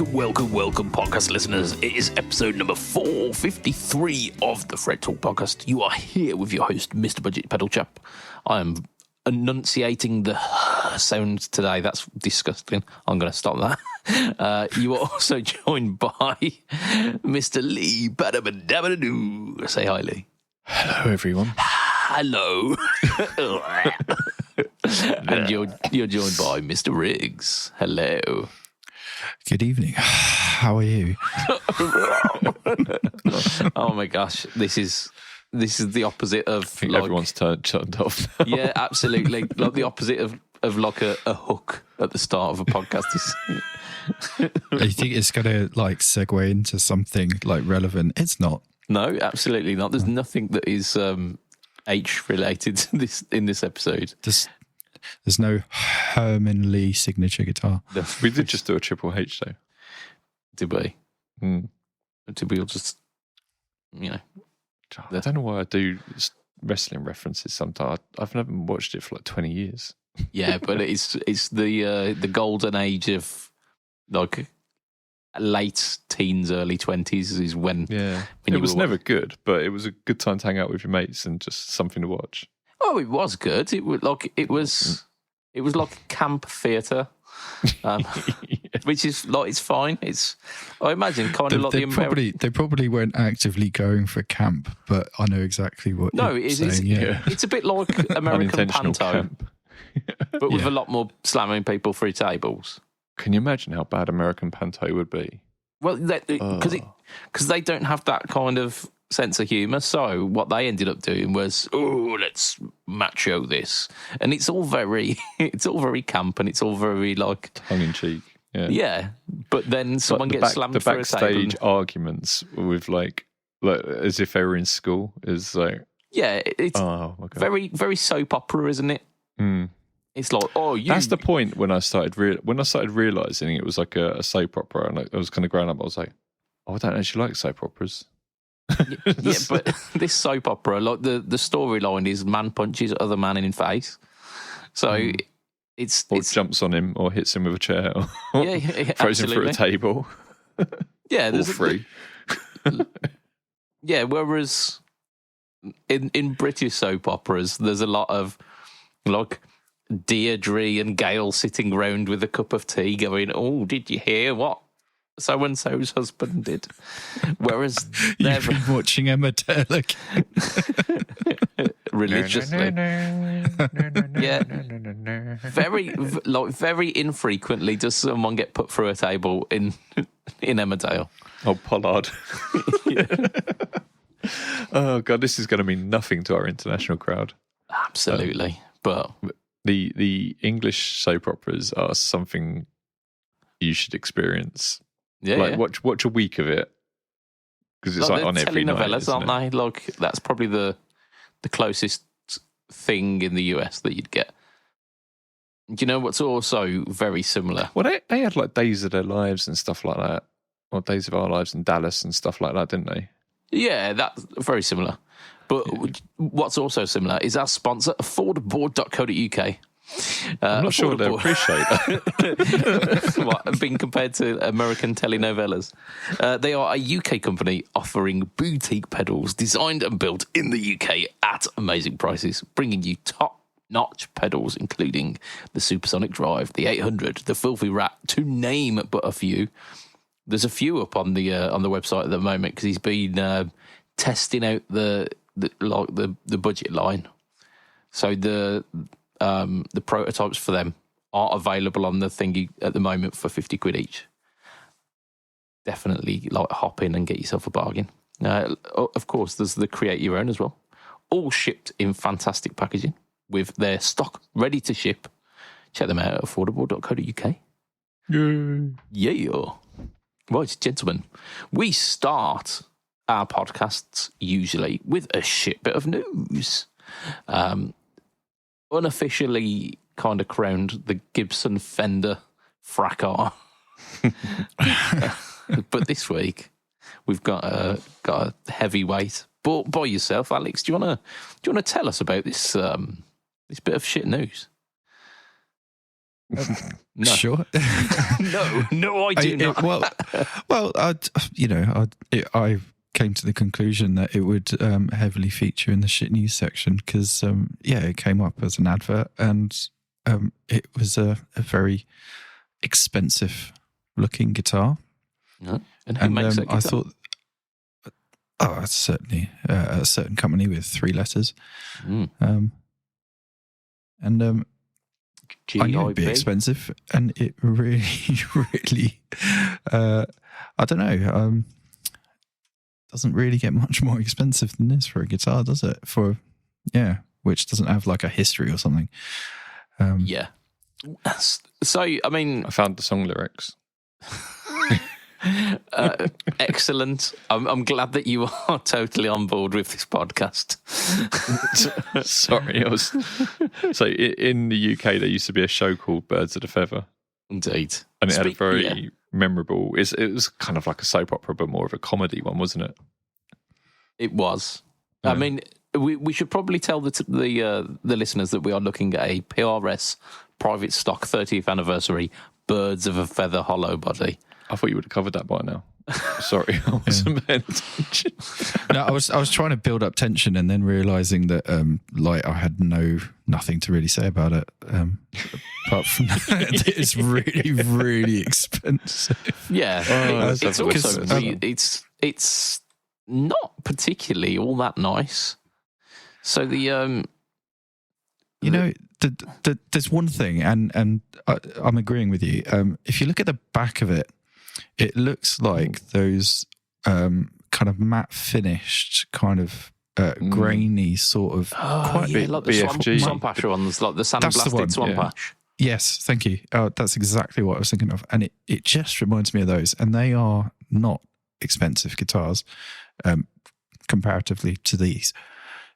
Welcome, podcast listeners. It is episode number 453 of the Fred Talk podcast. You are here with your host, Mr. BudgetPedalChap. I am enunciating the sound today. That's disgusting. I'm going to stop that. You are also joined by Mr. Lee Badabadabadoo. Say hi, Lee. Hello, everyone. Hello. And you're joined by Mr. Riggs. Hello. Good evening. How are you? Oh my gosh, this is the opposite of. I think everyone's turned off now. Yeah, absolutely. Like the opposite of like a hook at the start of a podcast. You think it's going to like segue into something like relevant? It's not. No, absolutely not. There's nothing that is H related to this in this episode. There's no Herman Lee signature guitar. We did just do a Triple H though. Did we? Mm. Did we all just, I don't know why I do wrestling references sometimes. I've never watched it for like 20 years. Yeah, but it's the golden age of like late teens, early 20s is when. Yeah, it was never good, but it was a good time to hang out with your mates and just something to watch. Oh, it was good. It was like camp theatre, which is like it's fine. I imagine kind of like the American. They probably weren't actively going for camp, but I know exactly what. No, you're saying. It's a bit like American Panto, camp. but with a lot more slamming people through tables. Can you imagine how bad American Panto would be? Well, because they don't have that kind of sense of humour. So what they ended up doing was, let's macho this, and it's all very camp, and it's all very like tongue in cheek. Yeah. But then someone gets slammed for a table. The backstage arguments with like as if they were in school is like it's very very soap opera, isn't it? Mm. It's like That's the point when I started realising it was like a soap opera, and I was kind of growing up. I was like, I don't actually like soap operas. Yeah, but this soap opera, like the storyline is man punches other man in the face. So it's jumps on him or hits him with a chair or throws him through a table. Yeah, all three. Yeah, whereas in British soap operas, there's a lot of like Deirdre and Gail sitting round with a cup of tea going, "Oh, did you hear what so-and-so's husband did?" Whereas you've been watching Emma Taylor religiously. Yeah. Very infrequently does someone get put through a table in Emmerdale. Oh, Pollard. Oh, God, this is going to mean nothing to our international crowd. Absolutely. But the English soap operas are something you should experience. Yeah, like watch a week of it, because it's like on every night. Telenovelas, aren't they? Like that's probably the closest thing in the US that you'd get. Do you know what's also very similar? Well, they had like Days of Their Lives and stuff like that, or Days of Our Lives in Dallas and stuff like that, didn't they? Yeah, that's very similar. But what's also similar is our sponsor, affordable.co.uk. I'm not sure they appreciate that. Being compared to American telenovelas. They are a UK company offering boutique pedals designed and built in the UK at amazing prices, bringing you top-notch pedals, including the Supersonic Drive, the 800, the Filthy Rat, to name but a few. There's a few up on the website at the moment because he's been testing out the budget line. So the prototypes for them are available on the thingy at the moment for 50 quid each. Definitely like hop in and get yourself a bargain. Of course, there's the create your own as well. All shipped in fantastic packaging with their stock ready to ship. Check them out at affordable.co.uk. Yeah. Right, gentlemen, we start our podcasts usually with a shit bit of news. Unofficially kind of crowned the Gibson Fender Fracas. But this week we've got a heavyweight bought by yourself, Alex. Do you want to tell us about this this bit of shit news? No. Sure. No, I do not. I came to the conclusion that it would heavily feature in the shit news section because, it came up as an advert and it was a very expensive looking guitar. No. And who makes that guitar? I thought, it's certainly a certain company with 3 letters. I knew it'd be expensive, and it really, really, I don't know, doesn't really get much more expensive than this for a guitar, does it? Which doesn't have like a history or something. Yeah. So, I mean, I found the song lyrics. Excellent. I'm glad that you are totally on board with this podcast. Sorry, so in the UK there used to be a show called Birds of a Feather. Indeed, and it had a very memorable. It was kind of like a soap opera, but more of a comedy one, wasn't it? It was. Yeah. I mean, we should probably tell the listeners that we are looking at a PRS private stock 30th anniversary Birds of a Feather hollow body. I thought you would have covered that by now. Sorry, I wasn't paying attention. No, I was trying to build up tension and then realising that I had nothing to really say about it. Apart from that, it's really, really expensive. Yeah, it's also it's not particularly all that nice. So there's one thing, and I'm agreeing with you. If you look at the back of it, it looks like those kind of matte finished, kind of grainy sort of. Like the BFG. Swamp Ash ones, like the sandblasted Swamp Ash. Yes, thank you. That's exactly what I was thinking of, and it just reminds me of those, and they are not expensive guitars comparatively to these.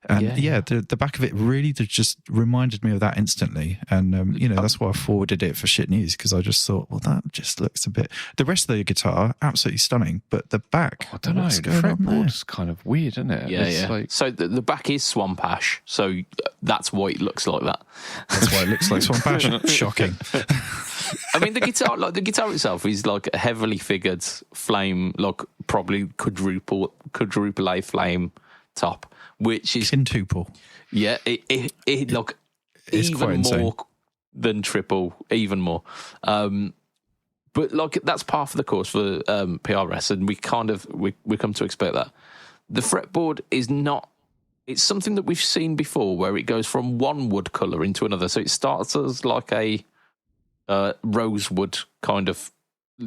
And the back of it really just reminded me of that instantly. And, that's why I forwarded it for shit news, because I just thought, well, that just looks a bit... The rest of the guitar, absolutely stunning, but the back... I don't know, the fretboard's kind of weird, isn't it? Yeah, Like... So the back is Swamp Ash, so that's why it looks like that. That's why it looks like Swamp Ash. Shocking. I mean, the guitar itself is like a heavily figured flame, like probably quadruple A flame top. Which is quintuple. Yeah, it like it's even more than triple, even more. But like that's part of the course for PRS, and we come to expect that. The fretboard is not. It's something that we've seen before, where it goes from one wood color into another. So it starts as like a rosewood kind of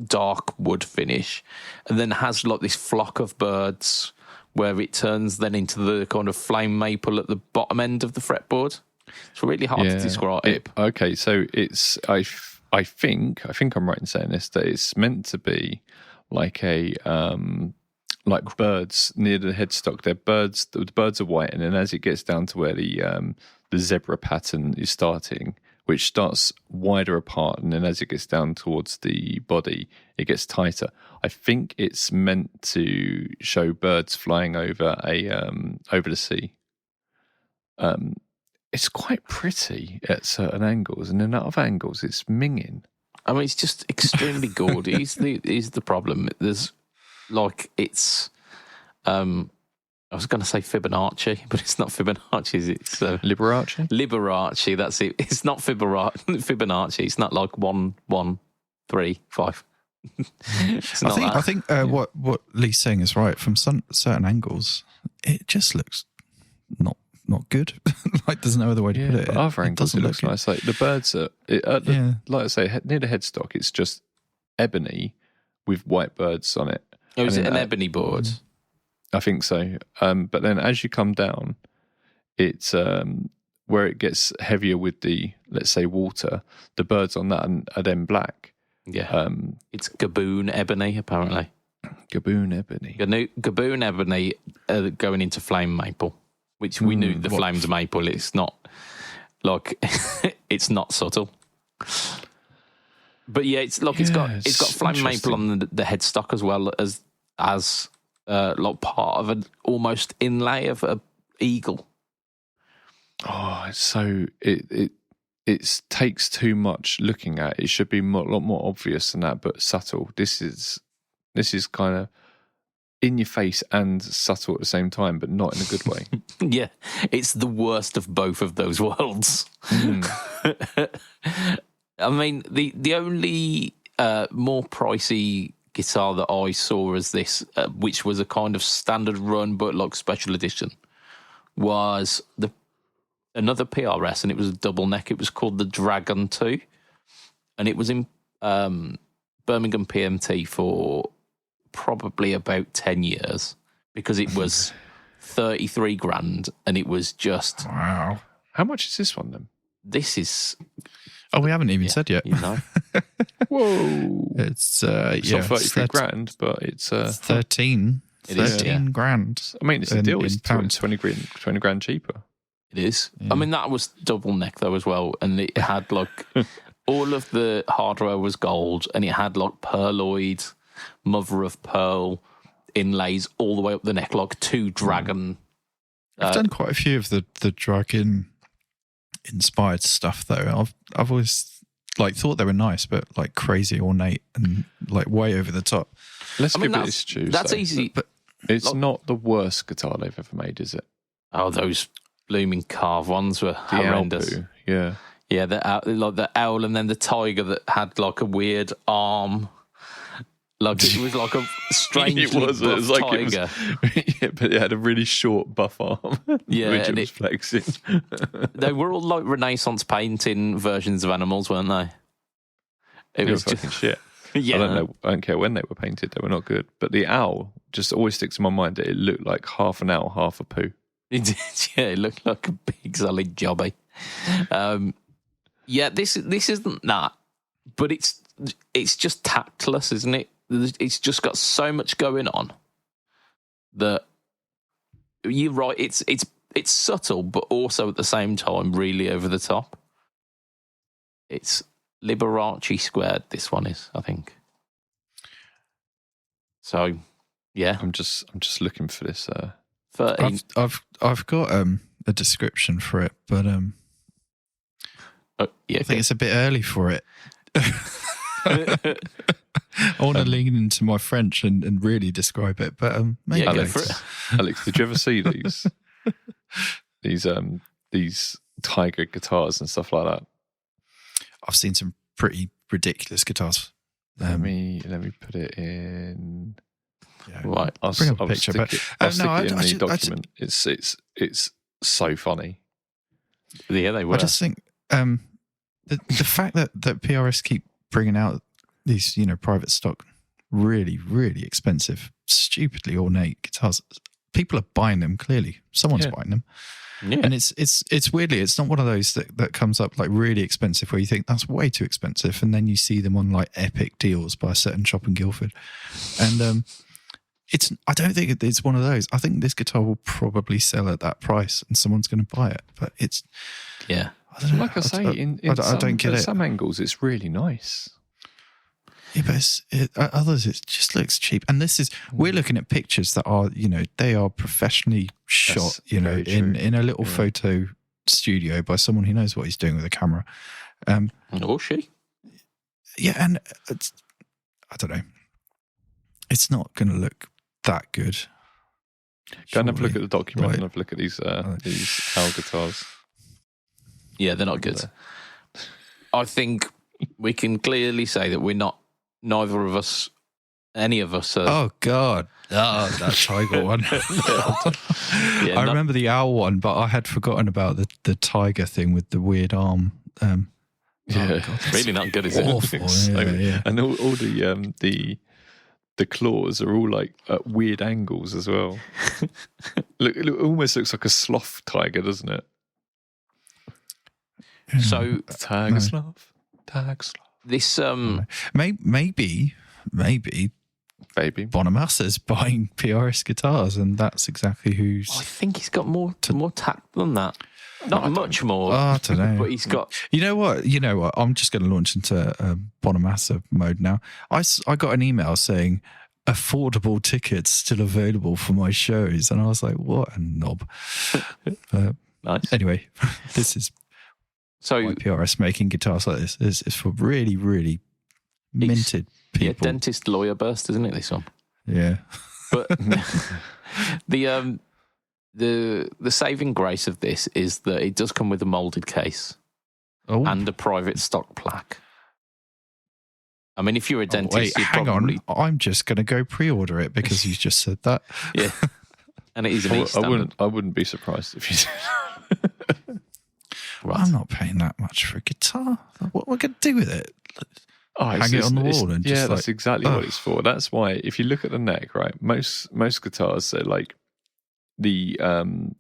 dark wood finish, and then has like this flock of birds, where it turns then into the kind of flame maple at the bottom end of the fretboard. It's really hard to describe. Okay, so it's I think I'm right in saying this, that it's meant to be like a like birds near the headstock. They're birds. The birds are white, and then as it gets down to where the zebra pattern is starting, which starts wider apart, and then as it gets down towards the body, it gets tighter. I think it's meant to show birds flying over over the sea. It's quite pretty at certain angles, and then at other angles, it's minging. I mean, it's just extremely gaudy. Is the problem? There's like it's. I was going to say Fibonacci, but it's not Fibonacci. It's Liberace. Liberace. That's it. It's not Fibonacci. It's not like 1, 1, 3, 5. I think what Lee's saying is right. From certain angles, it just looks not good. Like there's no other way to put it. But other angles, it looks nice. Like the birds are, like I say, near the headstock, it's just ebony with white birds on it. Oh, is it an ebony board? I think so. But then as you come down, it's where it gets heavier with the, let's say, water, the birds on that are then black. Yeah. It's Gaboon ebony, apparently. Gaboon ebony. Gaboon ebony going into flame maple, which we knew the flamed maple. It's not like, it's not subtle. But yeah, it's like it's got flame maple on the headstock as well as like part of an almost inlay of a eagle. Oh, it's so it takes too much looking at. It should be a lot more obvious than that, but subtle. This is kind of in your face and subtle at the same time, but not in a good way. Yeah, it's the worst of both of those worlds. I mean, the only more pricey guitar that I saw as this, which was a kind of standard run but like special edition, was another PRS, and it was a double neck. It was called the Dragon 2, and it was in Birmingham PMT for probably about 10 years because it was 33 grand, and it was just Wow. How much is this one then? this is Oh, we haven't even said yet. you know Whoa. It's It's not 33 grand, but it's 13. It is, 13 grand. I mean, it's a deal. It's pounds. 20 grand cheaper. it is. I mean, that was double neck though as well, and it had like all of the hardware was gold, and it had like pearloid, mother of pearl inlays all the way up the neck, like two dragon. I've done quite a few of the dragon inspired stuff though. I've always like thought they were nice, but like crazy ornate and like way over the top. Let's I mean, give it this choose. that's though. easy. But It's not the worst guitar they've ever made, is it? Oh, those blooming carved ones were The horrendous. Albu, yeah. Yeah, like the owl, and then the tiger that had like a weird arm. Like it was like a strangely It was like tiger. yeah, but it had a really short buff arm. Yeah, which it and was flexing. They were all like Renaissance painting versions of animals, weren't they? It was just fucking shit. yeah. I don't know. I don't care when they were painted; they were not good. But the owl just always sticks in my mind that it looked like half an owl, half a poo. It did, yeah, it looked like a big solid jobby. Yeah, this isn't that, but it's just tactless, isn't it? It's just got so much going on that you're right. It's subtle, but also at the same time really over the top. It's Liberace squared. This one is, I think. So, yeah, I'm just looking for this. 13. I've got a description for it, but Yeah, I think it's a bit early for it. I want to lean into my French and really describe it, but maybe Yeah, go later. for it. Alex, did you ever see these tiger guitars and stuff like that? I've seen some pretty ridiculous guitars. Let me put it in. Yeah. Right. I'll Bring up a picture, stick but- it, I'll no, stick it in I the just- document. It's so funny. Yeah, they were. I just think the fact that PRS keep bringing out these, private stock, really, really expensive, stupidly ornate guitars. People are buying them. Clearly, someone's Yeah. buying them, Yeah. and it's weirdly, it's not one of those that comes up like really expensive where you think that's way too expensive, and then you see them on like epic deals by a certain shop in Guildford, and I don't think it's one of those. I think this guitar will probably sell at that price, and someone's going to buy it. But it's Yeah. I don't know. Like I say, in I some, don't get at it. some angles, it's really nice. Yeah, but others, it just looks cheap. And we're looking at pictures that are, they are professionally shot, very in true. a little photo studio by someone who knows what he's doing with a camera. Or she. Yeah, and I don't know. It's not going to look that good. Go and have a look at surely. the document Right. and have a look at these owl guitars. Yeah, they're not good. I think we can clearly say that neither of us, any of us are. Oh, God. Oh, that tiger one. Yeah, I remember the owl one, but I had forgotten about the tiger thing with the weird arm. Yeah. God, that's really not good, is it? awful. So- Yeah. And all the claws are all like at weird angles as well. It almost looks like a sloth tiger, doesn't it? So Tiger sloth. this Maybe Baby. Bonamassa's buying PRS guitars, and that's exactly who's. I think he's got more tact than that. Not much more. I don't know. But he's got. You know what? I'm just going to launch into Bonamassa mode now. I got an email saying affordable tickets still available for my shows, and I was like, what a knob. Nice. Anyway, this is So YPRS making guitars like this. It's for really, really minted people. Yeah, dentist lawyer burst, isn't it? This one. Yeah. But the saving grace of this is that it does come with a molded case and a private stock plaque. I mean, if you're a dentist, wait, hang on. I'm just going to go pre-order it because you just said that. Yeah, and it is an E-standard. I wouldn't be surprised if you did. Right. I'm not paying that much for a guitar. What am I going to do with it? Hang it on the wall and just that's exactly what it's for. That's why if you look at the neck, right, most guitars are like the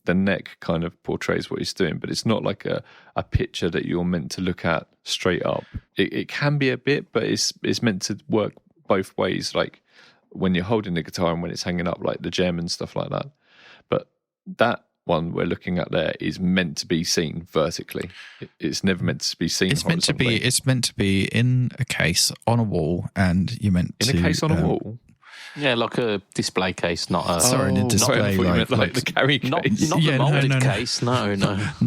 neck kind of portrays what it's doing, but it's not like a picture that you're meant to look at straight up. It can be a bit, but it's meant to work both ways, like when you're holding the guitar and when it's hanging up, like the gem and stuff like that. But that one we're looking at there is meant to be seen vertically. It's never meant to be seen. It's meant to be in a case on a wall, and you're meant in a case on a wall. Yeah, like a display case, not a. Sorry, a display like the carry case. Not the molded case. No.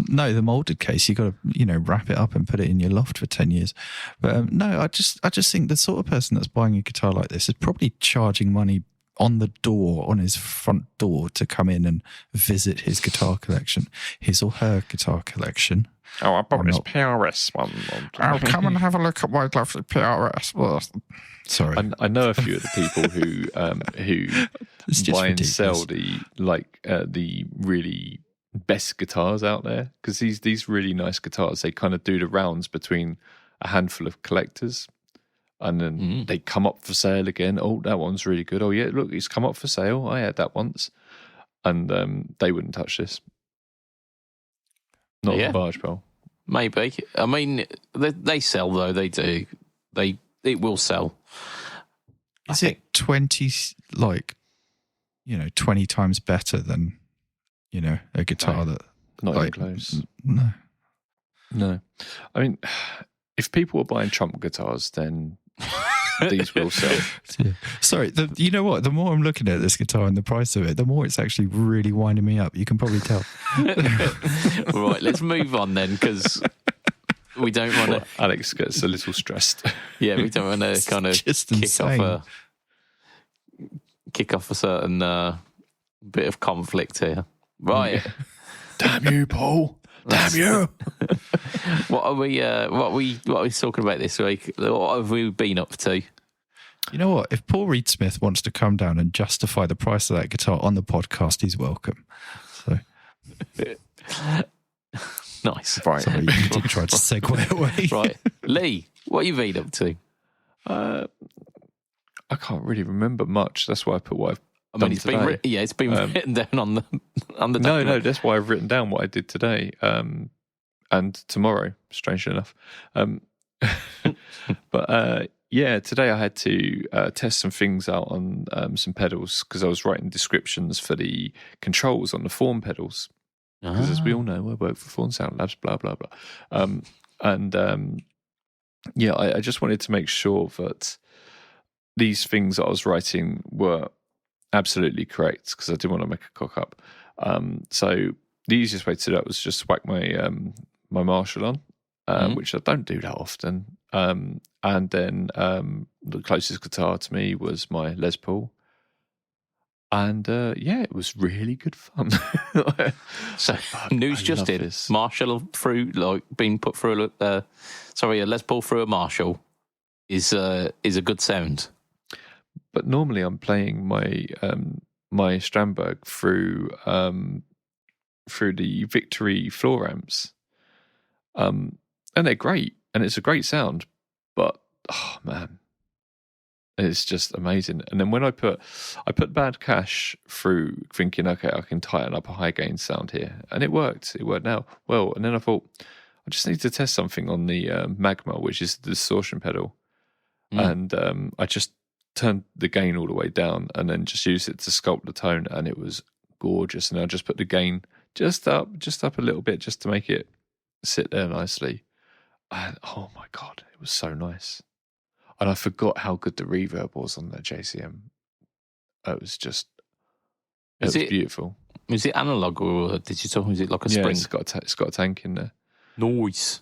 No, the molded case. You got to wrap it up and put it in your loft for 10 years. But no, I just think the sort of person that's buying a guitar like this is probably charging money on the door, on his front door, to come in and visit his guitar collection, his or her guitar collection. Oh, I bought this PRS one. I'll come and have a look at my lovely PRS. Sorry, I know a few of the people who buy and sell the really best guitars out there, because these really nice guitars, they kind of do the rounds between a handful of collectors. And then they come up for sale again. Oh, that one's really good. Oh, yeah, look, it's come up for sale. I had that once. And they wouldn't touch this. Not the BudgetPedal. Maybe. I mean, they sell, though. They do. It will sell. Is it 20 times better than, a guitar that... Not even close. No. I mean, if people are buying Trump guitars, then... these will sell. Yeah. Sorry, you know what? The more I'm looking at this guitar and the price of it, the more it's actually really winding me up. You can probably tell. Right, let's move on then, because we don't want to... Alex gets a little stressed. Yeah, we don't want to kind of kick off a certain bit of conflict here. Right. Damn you, Paul. Damn you! What are we talking about this week? What have we been up to? You know what? If Paul Reed Smith wants to come down and justify the price of that guitar on the podcast, he's welcome. So, nice. Right. Sorry, you did try to segue away. Right, Lee, what have you been up to? I can't really remember much. That's why I put what I've. It's been written down on the document. No, that's why I've written down what I did today and tomorrow, strangely enough. But today I had to test some things out on some pedals, because I was writing descriptions for the controls on the Form pedals. Because as we all know, I work for Form Sound Labs, blah, blah, blah. I just wanted to make sure that these things that I was writing were absolutely correct, because I didn't want to make a cock up. So the easiest way to do that was just whack my my Marshall on, which I don't do that often. And then the closest guitar to me was my Les Paul. And it was really good fun. So news just in: Marshall being put through a Les Paul through a Marshall is a good sound. But normally I'm playing my my Strandberg through the Victory floor amps, and they're great, and it's a great sound. But oh man, it's just amazing. And then when I put Bad Cash through, thinking, okay, I can tighten up a high gain sound here, and it worked. It worked now well. And then I thought, I just need to test something on the Magma, which is the distortion pedal, and I just turned the gain all the way down and then just used it to sculpt the tone, and it was gorgeous. And I just put the gain just up a little bit, just to make it sit there nicely. And oh my God, it was so nice. And I forgot how good the reverb was on that JCM. It was just, it was beautiful. Was it analog or digital? Was it like a spring? It's got a tank in there. Nice.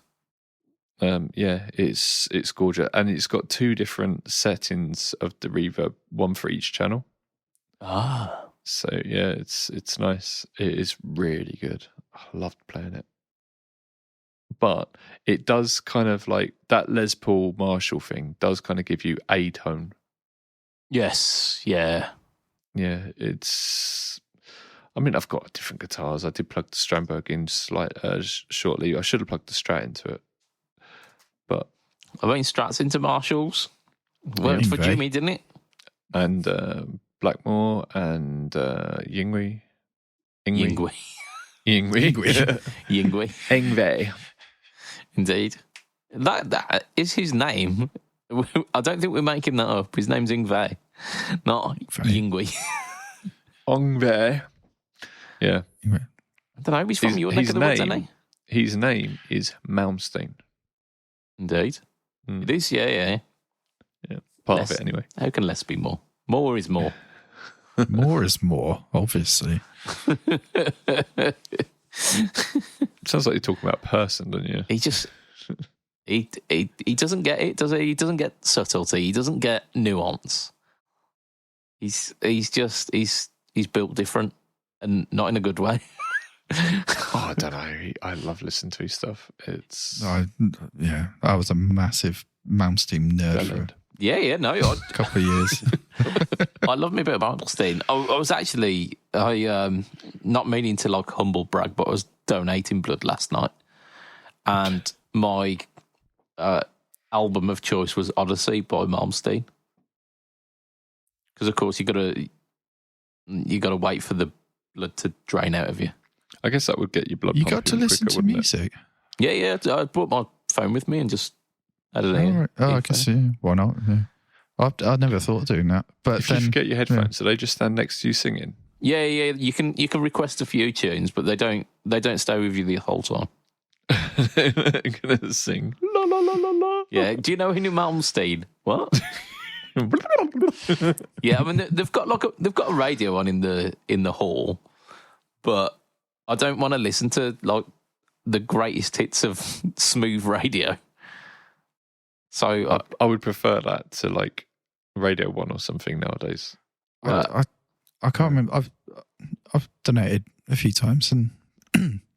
Yeah, it's gorgeous, and it's got 2 different settings of the reverb, one for each channel. Ah. So yeah, it's nice. It is really good. I loved playing it. But it does kind of like that Les Paul Marshall thing does kind of give you a tone. Yes, yeah. Yeah, I mean, I've got different guitars. I did plug the Strandberg in shortly. I should have plugged the Strat into it. But I mean, Strats into Marshalls. Worked for Jimmy, didn't it? And Blackmore and Yingwi. Yingwi. Yngwie. Indeed. That is his name. I don't think we're making that up. His name's Yngwie, not Yingwi. Yngwie. Yeah. I don't know. He's from your neck of the woods, isn't he? His name is Malmsteen. Indeed. It is, yeah. Part of it, anyway. How can less be more? More is more. More is more, obviously. Sounds like you're talking about a person, don't you? He just... He doesn't get it, does he? He doesn't get subtlety. He doesn't get nuance. He's built different, and not in a good way. I don't know. I love listening to his stuff. I was a massive Malmsteen nerd for a couple of years. I love me a bit of Malmsteen. I was actually not meaning to like humble brag, but I was donating blood last night, and my album of choice was Odyssey by Malmsteen, because of course you gotta wait for the blood to drain out of you. I guess that would get your blood. You got to listen to music. Yeah. I brought my phone with me and just I don't know. I can see. Why not? Yeah. I never thought of doing that. But if then you forget your headphones, so they just stand next to you singing. Yeah. You can request a few tunes, but they don't stay with you the whole time. They're gonna sing la la la la la. Yeah. Do you know Henry Malmsteen? What? Yeah. I mean, they've got a radio on in the hall, but I don't want to listen to like the greatest hits of smooth radio. So I would prefer that to like Radio 1 or something nowadays. I can't remember. I've donated a few times and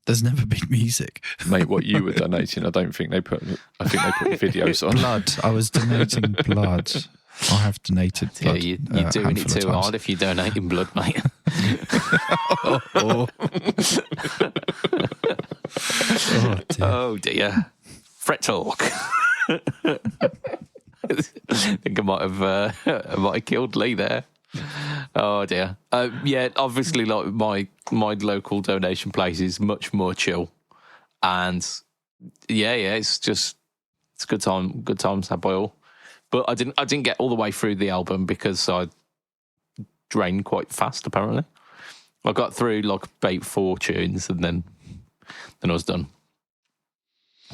there's never been music. Mate, what you were donating, I think they put videos on. Blood. I was donating blood. I have donated blood. Yeah, you're doing it too hard if you're donating blood, mate. Oh dear. Fret talk. I think I might have killed Lee there. Oh dear. Yeah, obviously, like my local donation place is much more chill, and it's good times had by all. But I didn't get all the way through the album because I drained quite fast. Apparently, I got through like about 4 tunes and then I was done.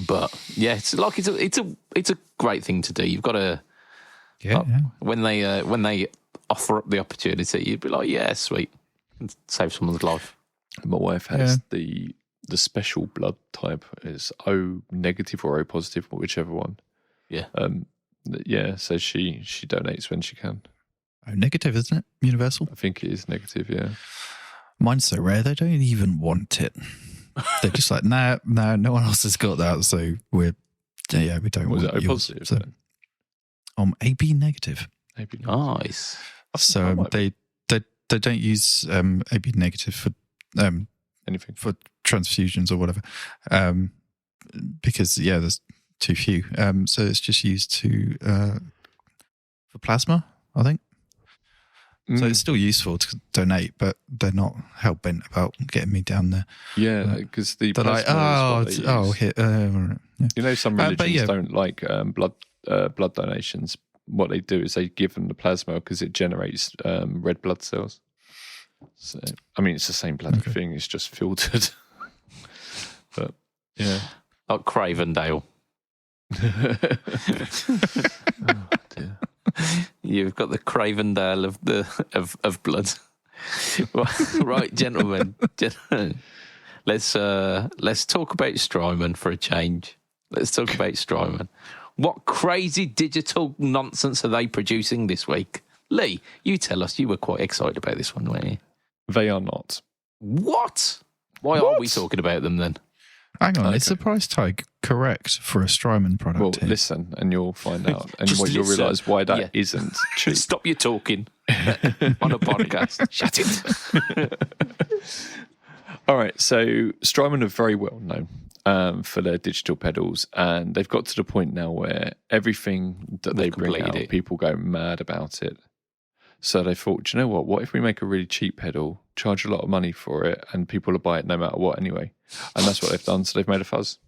But yeah, it's a great thing to do. You've got to when they offer up the opportunity, you'd be like, yeah, sweet, and save someone's life. My wife has the special blood type is O negative or O positive, whichever one. Yeah. So she donates when she can. Oh, negative, isn't it? Universal? I think it is negative, yeah. Mine's so rare, they don't even want it. They're just like, no one else has got that, so we don't want it. Was it O positive? So, AB negative. AB negative. Nice. So they don't use AB negative for anything, for transfusions or whatever, because there's too few. So it's just used for plasma, I think. So it's still useful to donate, but they're not hell bent about getting me down there. Yeah, because they're like, You know, some religions don't like blood donations. What they do is they give them the plasma because it generates red blood cells. So, I mean, it's the same bloody thing. It's just filtered. But yeah, like Cravendale. Oh dear. You've got the Cravendale of blood. Right, gentlemen. Let's talk about Strymon for a change. Let's talk about Strymon. What crazy digital nonsense are they producing this week? Lee, you tell us. You were quite excited about this one, weren't you? They are not. What? Why are we talking about them then? Hang on, is the price tag correct for a Strymon product? Well, here? listen, and you'll find out, and Just you'll listen. realise why that isn't cheap. Stop your talking on a podcast. Shut it. All right, so Strymon are very well known for their digital pedals, and they've got to the point now where everything that they bring out, people go mad about it. So they thought, do you know what? What if we make a really cheap pedal, charge a lot of money for it, and people will buy it no matter what anyway? And that's what they've done. So they've made a fuzz.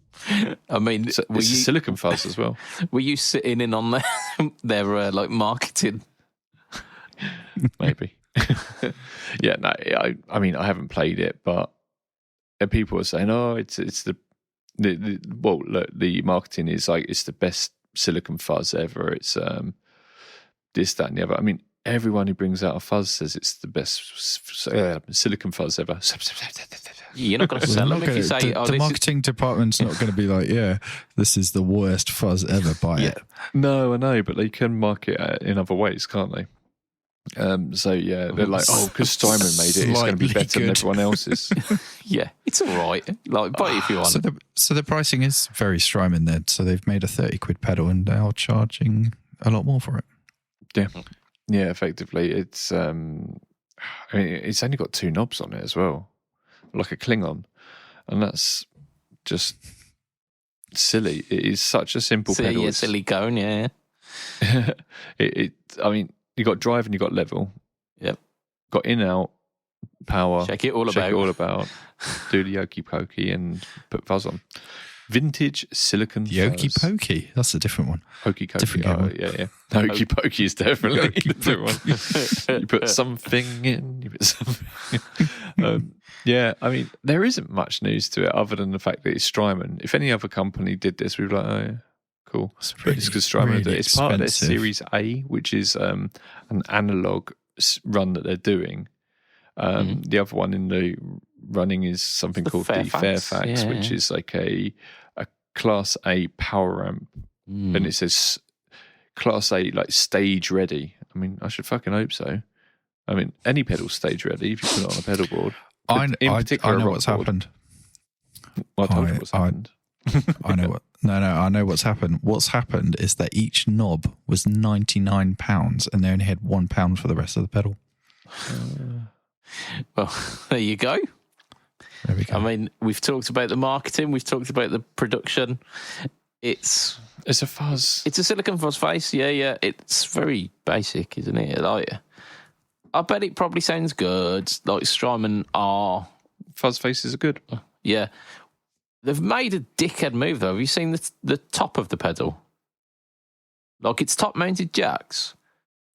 I mean, it's a silicon fuzz as well. Were you sitting in on their like marketing? Maybe. Yeah, no. I mean, I haven't played it, but people are saying, "Oh, it's the well, look, the marketing is like it's the best silicon fuzz ever. It's this, that, and the other." I mean, everyone who brings out a fuzz says it's the best silicon fuzz ever. You're not going to sell them if you say, the marketing department's not going to be like, yeah, this is the worst fuzz ever, buy it. No, I know, but they can market it in other ways, can't they? So yeah, they're like, oh, because Strymon made it, it's going to be better than everyone else's. Yeah, it's all right. Like, buy it if you want. So the pricing is very Strymon then. So they've made a 30 quid pedal and they are charging a lot more for it. Yeah, effectively, it's. I mean, it's only got 2 knobs on it as well, like a Klingon, and that's just silly. It is such a simple pedal. Yeah, silly cone, yeah. I mean, you got drive and you got level. Yep. Got in out, power. Check it all about. Do the Yoki Pokey and put fuzz on. Vintage silicon Yoki fuzz. Pokey, that's a different one. Hokey Cokey. Different Yeah. Hokey Pokey is definitely a different one. You put something in. You put something. Yeah, I mean, there isn't much news to it other than the fact that it's Strymon. If any other company did this, we'd be like, oh, yeah, cool. It's because Strymon did it. It's part of their Series A, which is an analog run that they're doing. The other one in the running is something called the Fairfax, which is like a Class A power amp, and it says Class A like stage ready. I mean, I should fucking hope so. I mean, any pedal's stage ready if you put it on a pedal board. I know what's happened. Well, I told you what's happened. I know what. No, I know what's happened. What's happened is that each knob was £99, and they only had £1 for the rest of the pedal. Well, there you go. There we go. I mean, we've talked about the marketing, we've talked about the production. It's a fuzz. It's a silicon fuzz face. Yeah. It's very basic, isn't it? Like, I bet it probably sounds good. Like Strymon are fuzz faces are good. Yeah, they've made a dickhead move though. Have you seen the top of the pedal? Like it's top mounted jacks.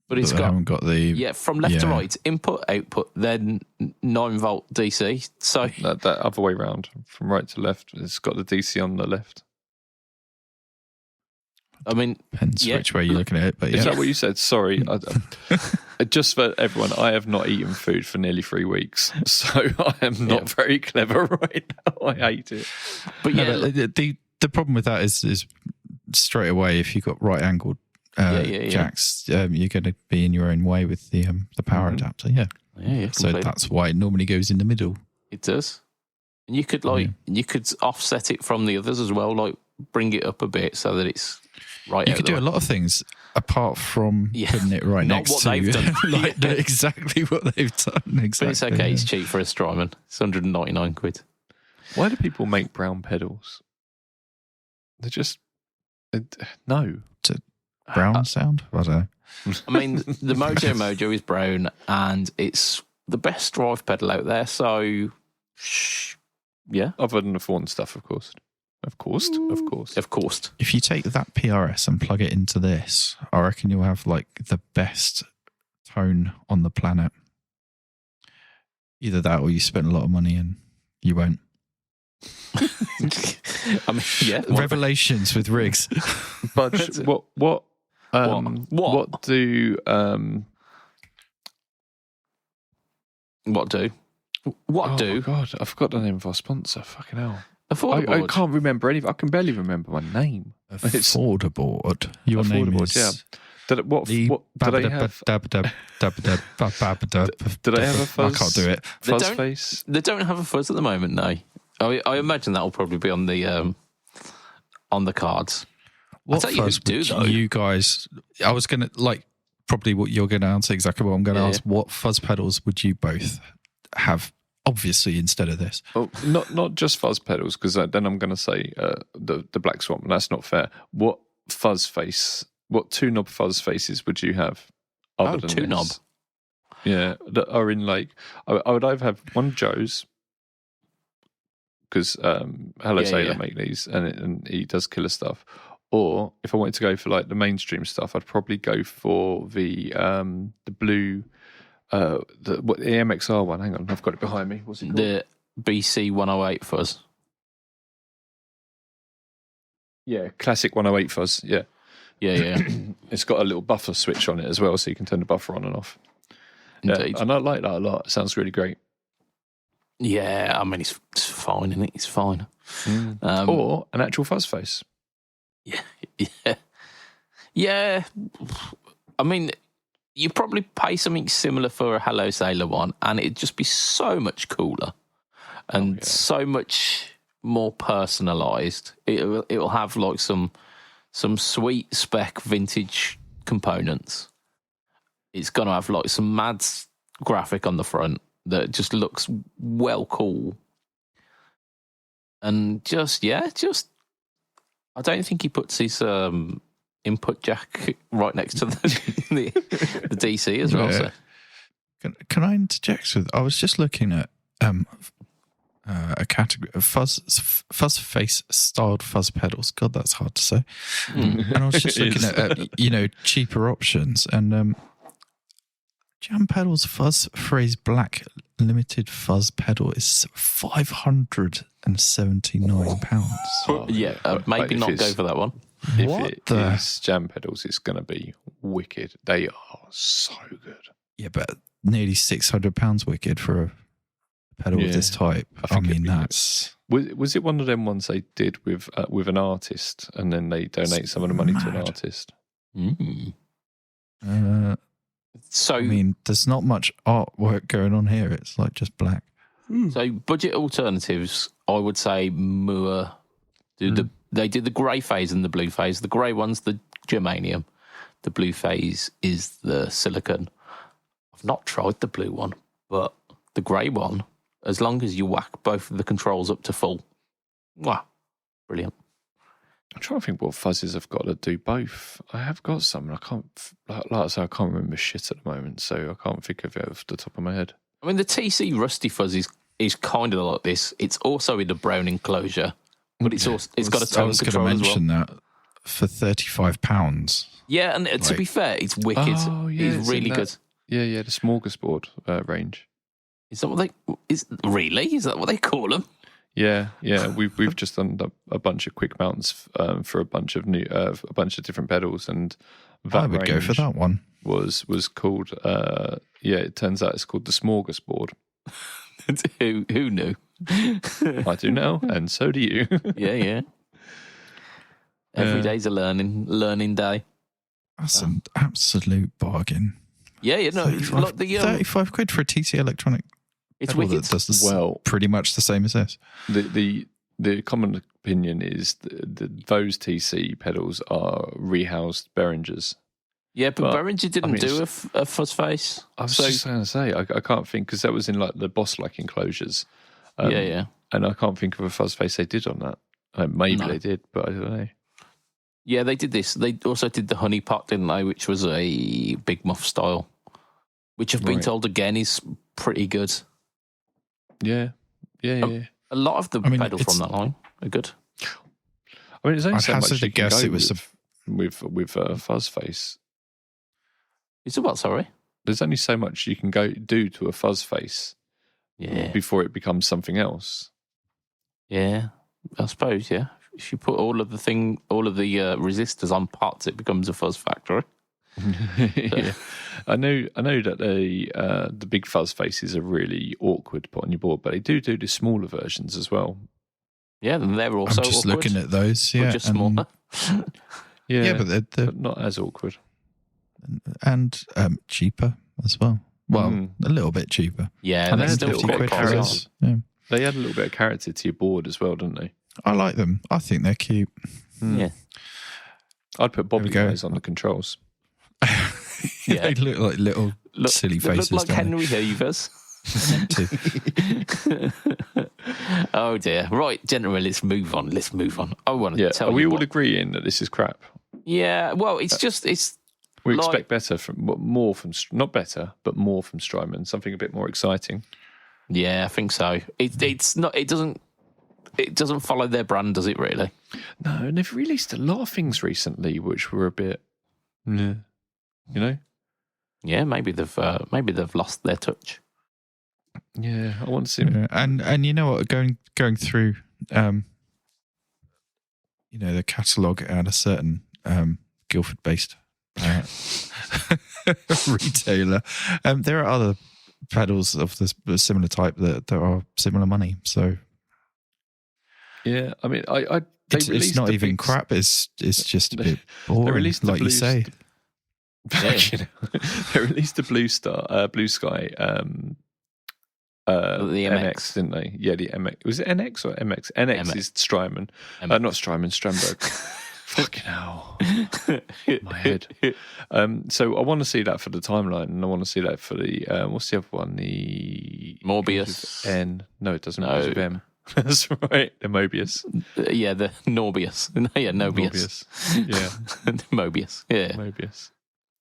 But it's haven't got the from left to right, input, output, then 9-volt DC. So that other way round, from right to left, it's got the DC on the left. I mean, depends which way you're looking at it. But is that what you said? Sorry, just for everyone, I have not eaten food for nearly 3 weeks, so I am not very clever right now. I hate it. But the problem with that is straight away if you've got right angled. Jacks, you're going to be in your own way with the power adapter. Yeah. So that's why it normally goes in the middle. It does, and you could you could offset it from the others as well, like bring it up a bit so that it's right. You could do a lot of things apart from putting it right Not next what to they've done. Exactly what they've done. Exactly. But it's okay. It's cheap for a Strymon. It's 199 quid. Why do people make brown pedals? They're just no. Brown sound? I don't know. I mean, the Mojo is brown and it's the best drive pedal out there. So, yeah. Other than the Fawn stuff, of course. Of course. If you take that PRS and plug it into this, I reckon you'll have like the best tone on the planet. Either that or you spend a lot of money and you won't. I mean, yeah. Revelations with rigs. Budge, what do What do? Oh God, I forgot the name of our sponsor. Fucking hell. Affordable. I can't remember any. I can barely remember my name. Affordable. Your name is. Yeah. Did I have? Did I have a fuzz? I can't do it. Fuzz face. They don't have a fuzz at the moment, no. I imagine that will probably be on the cards. What I'll tell fuzz you who would do, though. you guys? I was going to probably what you're going to answer exactly what I'm going to ask. What fuzz pedals would you both have? Obviously, instead of this. Oh, not just fuzz pedals, because then I'm going to say the Black Swamp. And that's not fair. What two knob fuzz faces would you have? Other than two this? knob. Yeah, that are in I would either have one Joe's, because Hello Sailor make these, and he does killer stuff. Or if I wanted to go for the mainstream stuff, I'd probably go for the blue. The MXR one. Hang on, I've got it behind me. What's it called? The BC 108 fuzz. Yeah, classic 108 fuzz. Yeah. It's got a little buffer switch on it as well, so you can turn the buffer on and off. Indeed. Yeah, and I like that a lot. It sounds really great. Yeah, I mean, it's fine, isn't it? It's fine. Or an actual fuzz face. Yeah. I mean, you probably pay something similar for a Hello Sailor one, and it'd just be so much cooler and so much more personalised. It'll have some sweet spec vintage components. It's gonna have some mad graphic on the front that just looks well cool, and I don't think he puts his input jack right next to the DC as well. So. Can I interject with? I was just looking at a category of fuzz face styled fuzz pedals. God, that's hard to say. And I was just looking at cheaper options, and Jam Pedal's Fuzz Phrase Black Limited Fuzz Pedal is £579. Maybe not go for that one. If it is Jam Pedals, it's going to be wicked. They are so good. Yeah, but nearly £600 wicked for a pedal of this type. I mean, that's... Was it one of them ones they did with an artist, and then they donate some of the money to an artist? So I mean, there's not much artwork going on here. It's just black. So budget alternatives, I would say Moore. They did the grey phase and the blue phase. The grey one's the germanium. The blue phase is the silicon. I've not tried the blue one, but the grey one, as long as you whack both of the controls up to full, wow, brilliant. I'm trying to think what fuzzes I've got to do both. I have got some, and I can't, like I say, I can't remember shit at the moment, so I can't think of it off the top of my head. I mean, the TC Rusty Fuzz is kind of like this. It's also in a brown enclosure, but it's got a tone control as well. I was going to mention that for £35. Yeah, and to be fair, it's wicked. Oh, yeah, it's really good. Yeah, the smorgasbord range. Is that what they? Is that what they call them? Yeah. We've just done a bunch of quick mounts for a bunch of different pedals, and that I would go for that one. Was called. It turns out it's called the smorgasbord. Who knew? I do now, and so do you. Yeah. Every day's a learning day. That's an absolute bargain. Yeah, no, 35 quid for a TC electronic. It's wicked. That does pretty much the same as this. The common opinion is those TC pedals are rehoused Behringers. Yeah, but Behringer didn't do a fuzz face. I was just going to say, I can't think, because that was in the Boss-like enclosures. Yeah. And I can't think of a fuzz face they did on that. Maybe they did, but I don't know. Yeah, they did this. They also did the honey pot, didn't they? Which was a Big Muff style, which I've been told again is pretty good. Yeah. A lot of the pedals from that line are good. I mean, there's only so much you can go it was with fuzz face. It's a what? Sorry. There's only so much you can do to a fuzz face. Yeah. Before it becomes something else. Yeah, I suppose. Yeah. If you put all of the resistors on pots, it becomes a fuzz factory. Yeah. I know that the big fuzz faces are really awkward to put on your board, but they do the smaller versions as well. Yeah, and they're I'm also just awkward. looking at those. Or Yeah, just and- smaller. Yeah, but they're but not as awkward. and cheaper as well. Well, a little bit cheaper. Yeah, And they're they had still 50 quite quid pricey. carrots. Yeah. They add a little bit of character to your board as well, don't they? I like them. I think they're cute. Yeah. I'd put Bobby go. eyes on the controls. Yeah. They look like little silly They faces. look like don't they? Henry Hoovers. Too. Oh dear. Right, gentlemen, let's move on. I want to Yeah, tell are we you all what. agreeing that this is crap? Yeah, well, it's We like- expect better more from not better, but more from Strymon. Something a bit more exciting. Yeah, I think so. It's not. It doesn't follow their brand, does it? Really? No, and they've released a lot of things recently which were a bit, you know. Yeah, maybe they've lost their touch. Yeah, I want to see. Yeah, and you know what? Going through, the catalogue at a certain Guildford-based retailer, there are other pedals of the similar type that are similar money. So Yeah, I mean, they it's released not the even big- crap. It's just a bit They boring, released the like you say. You know, they released the Blue Sky. The MX. MX, didn't they? Yeah, the MX. Was it NX or MX? NX MX. is Strymon. MX. Not Strymon, Strandberg. Fucking hell. My head. So I want to see that for the timeline, and I want to see that for the, what's the other one? The Morbius. N. No, it doesn't. No. It's with M. That's right. The Mobius. Yeah, the Norbius. Yeah, Nobius. Yeah, Mobius. Yeah. Mobius.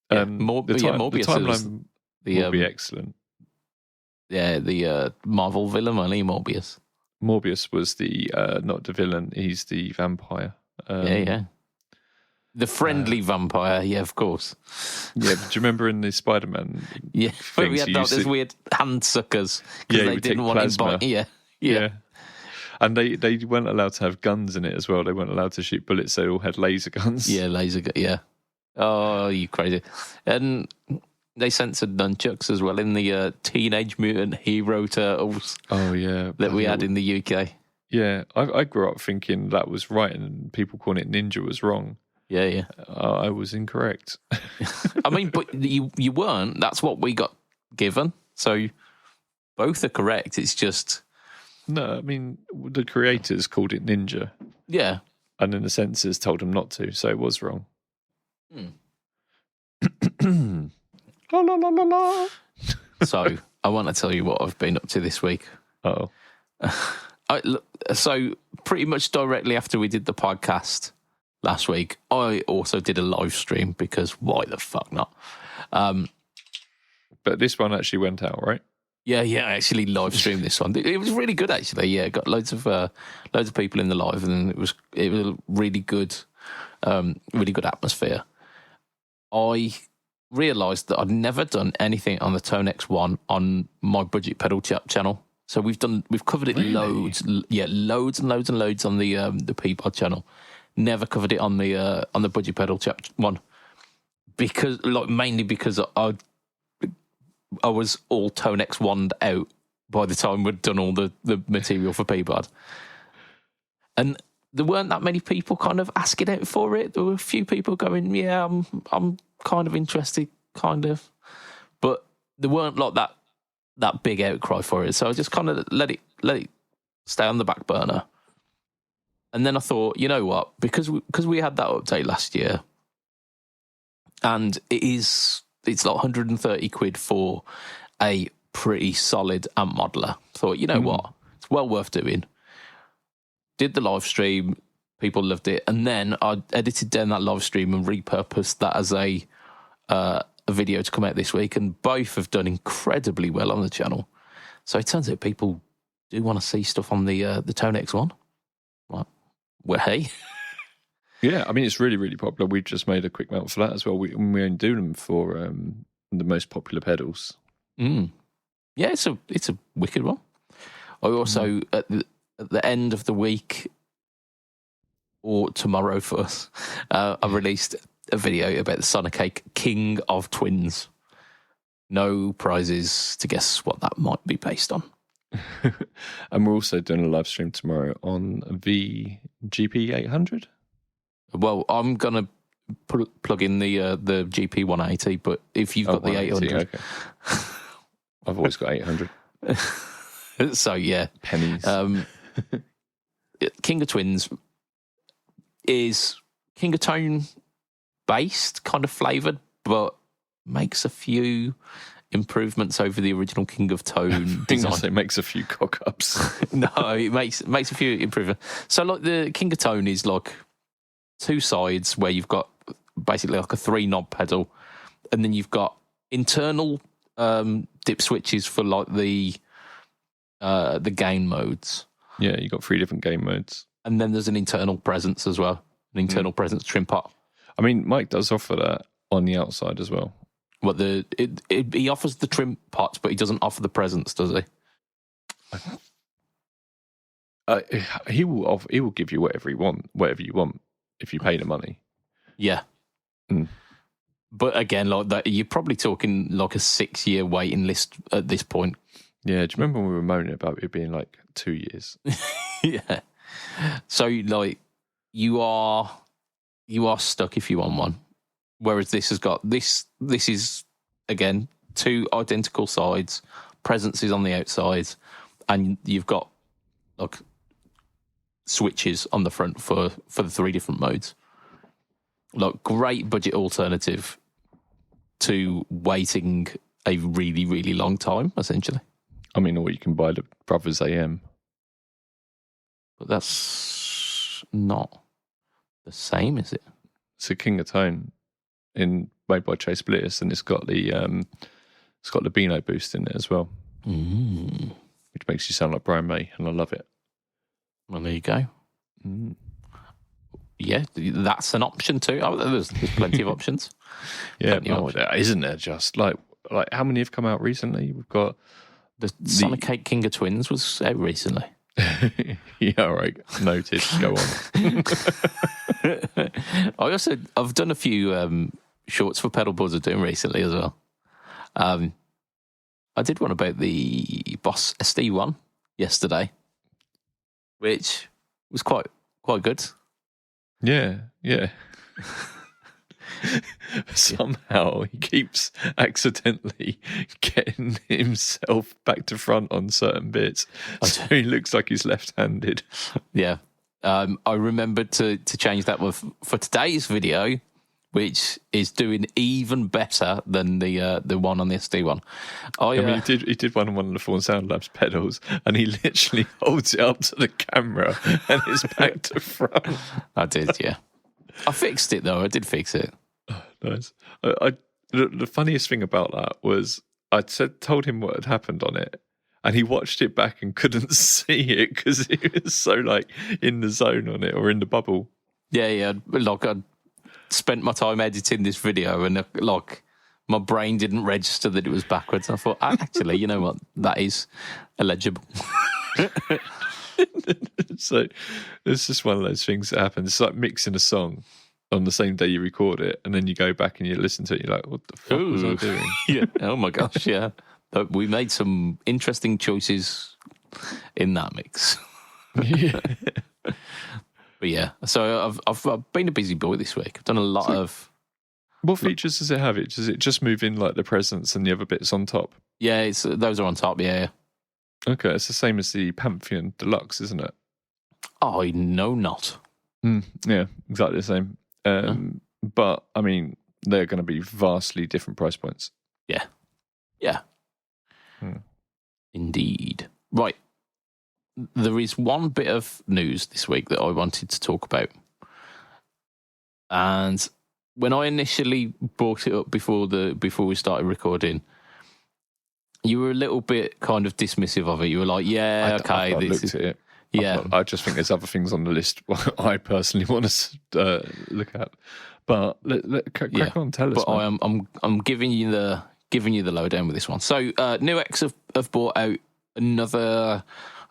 Yeah, The Morbius is timeline will be excellent. Yeah, the Marvel villain, only Morbius. Morbius was the not the villain. He's the vampire. Yeah. The friendly vampire, yeah, of course. Yeah, but do you remember in the Spider-Man? Yeah, but we things had you those used to- weird hand suckers Yeah, because you they would didn't take want plasma. to Yeah. And they weren't allowed to have guns in it as well. They weren't allowed to shoot bullets. They all had laser guns. Yeah, laser gun. Yeah. Oh, you crazy! And they censored nunchucks as well in the Teenage Mutant Hero Turtles Oh yeah. that we had in the UK. Yeah, I grew up thinking that was right, and people calling it ninja was wrong. Yeah. I was incorrect. I mean, but you weren't. That's what we got given. So both are correct. It's just No, I mean the creators called it ninja, yeah. and then the censors told them not to, so it was wrong. La, la, la, la, la. So I want to tell you what I've been up to this week. Oh, So pretty much directly after we did the podcast last week, I also did a live stream because why the fuck not? but this one actually went out, right? Yeah, I actually live streamed this one. It was really good actually. Yeah, got loads of people in the live, and it was a really good atmosphere. I realised that I'd never done anything on the Tone X1 on my BudgetPedalChap channel. So we've covered it loads and loads on the PBOD channel. Never covered it on the BudgetPedalChap one mainly because I was all Tone X1'd out by the time we'd done all the material for PBOD. And there weren't that many people kind of asking out for it. There were a few people going, yeah, I'm kind of interested, kind of. But there weren't like that big outcry for it. So I just kind of let it stay on the back burner. And then I thought, you know what? Because we had that update last year, and it's like 130 quid for a pretty solid amp modeler. I thought, you know what? It's well worth doing. Did the live stream, people loved it, and then I edited down that live stream and repurposed that as a video to come out this week, and both have done incredibly well on the channel. So it turns out people do want to see stuff on the Tone X1. Well, hey. Yeah, I mean it's really, really popular. We just made a quick mount for that as well. We only do them for the most popular pedals. Yeah, it's a wicked one. I also at the end of the week, or tomorrow for us, I released a video about the Sonicake King of Twins. No prizes to guess what that might be based on. And we're also doing a live stream tomorrow on the GP 800. Well, I'm gonna plug in the GP 180, but if you've got the 800, okay. I've always got 800. So yeah, Pennies. King of Twins is King of Tone based, kind of flavoured, but makes a few improvements over the original King of Tone design. It makes a few cock-ups. No, it makes a few improvements. So like the King of Tone is like two sides where you've got basically like a 3-knob pedal, and then you've got internal dip switches for like the gain modes. Yeah, you got 3 different game modes. And then there's an internal presence as well, an internal presence trim pot. I mean, Mike does offer that on the outside as well. What he offers the trim pots, but he doesn't offer the presence, does he? He will give you whatever you want if you pay the money. Yeah. Mm. But again, like that, you're probably talking like a 6-year waiting list at this point. Yeah, do you remember when we were moaning about it being like 2 years? Yeah. So like you are stuck if you want one. Whereas this has got this is again 2 identical sides, presence is on the outside, and you've got like switches on the front for the 3 different modes. Like great budget alternative to waiting a really, really long time, essentially. I mean, or you can buy the Brothers AM. But that's not the same, is it? It's a King of Tone made by Chase Bliss, and it's got the Beano boost in it as well, which makes you sound like Brian May, and I love it. Well, there you go. Yeah, that's an option too. Oh, there's plenty of options. Yeah, isn't there? Just like how many have come out recently? We've got the Sonic 8 King of Twins was out recently. Yeah, all right. Noted. Go on. I've done a few shorts for pedalboards I'm doing recently as well. I did one about the Boss SD1 yesterday, which was quite good. Yeah. Somehow he keeps accidentally getting himself back to front on certain bits, so he looks like he's left-handed. Yeah, I remembered to change that one for today's video, which is doing even better than the one on the SD one. I mean, he did one on one of the Fawn Sound Labs pedals, and he literally holds it up to the camera and it's back to front. I did, yeah. I fixed it though. I did fix it. Oh, nice. The funniest thing about that was I told him what had happened on it, and he watched it back and couldn't see it because he was so like in the zone on it or in the bubble. Yeah. Like I spent my time editing this video, and like my brain didn't register that it was backwards. I thought, actually, you know what? That is illegible. So it's just one of those things that happens. It's like mixing a song on the same day you record it, and then you go back and you listen to it, you're like, what the fuck was I doing? Yeah. Oh my gosh, yeah. But we made some interesting choices in that mix. Yeah. But yeah, so I've been a busy boy this week. I've done a lot of... What features does it have? Does it just move in like the presence and the other bits on top? Yeah, those are on top, yeah. Okay, it's the same as the Pantheon Deluxe, isn't it? I know not. Yeah, exactly the same. But, I mean, they're going to be vastly different price points. Yeah. Indeed. Right. There is one bit of news this week that I wanted to talk about. And when I initially brought it up before we started recording, you were a little bit kind of dismissive of it. You were like, yeah, okay. I looked at it. Yeah. I just think there's other things on the list I personally want to look at. But crack on, tell us. But I'm giving you the lowdown with this one. So NewX have brought out another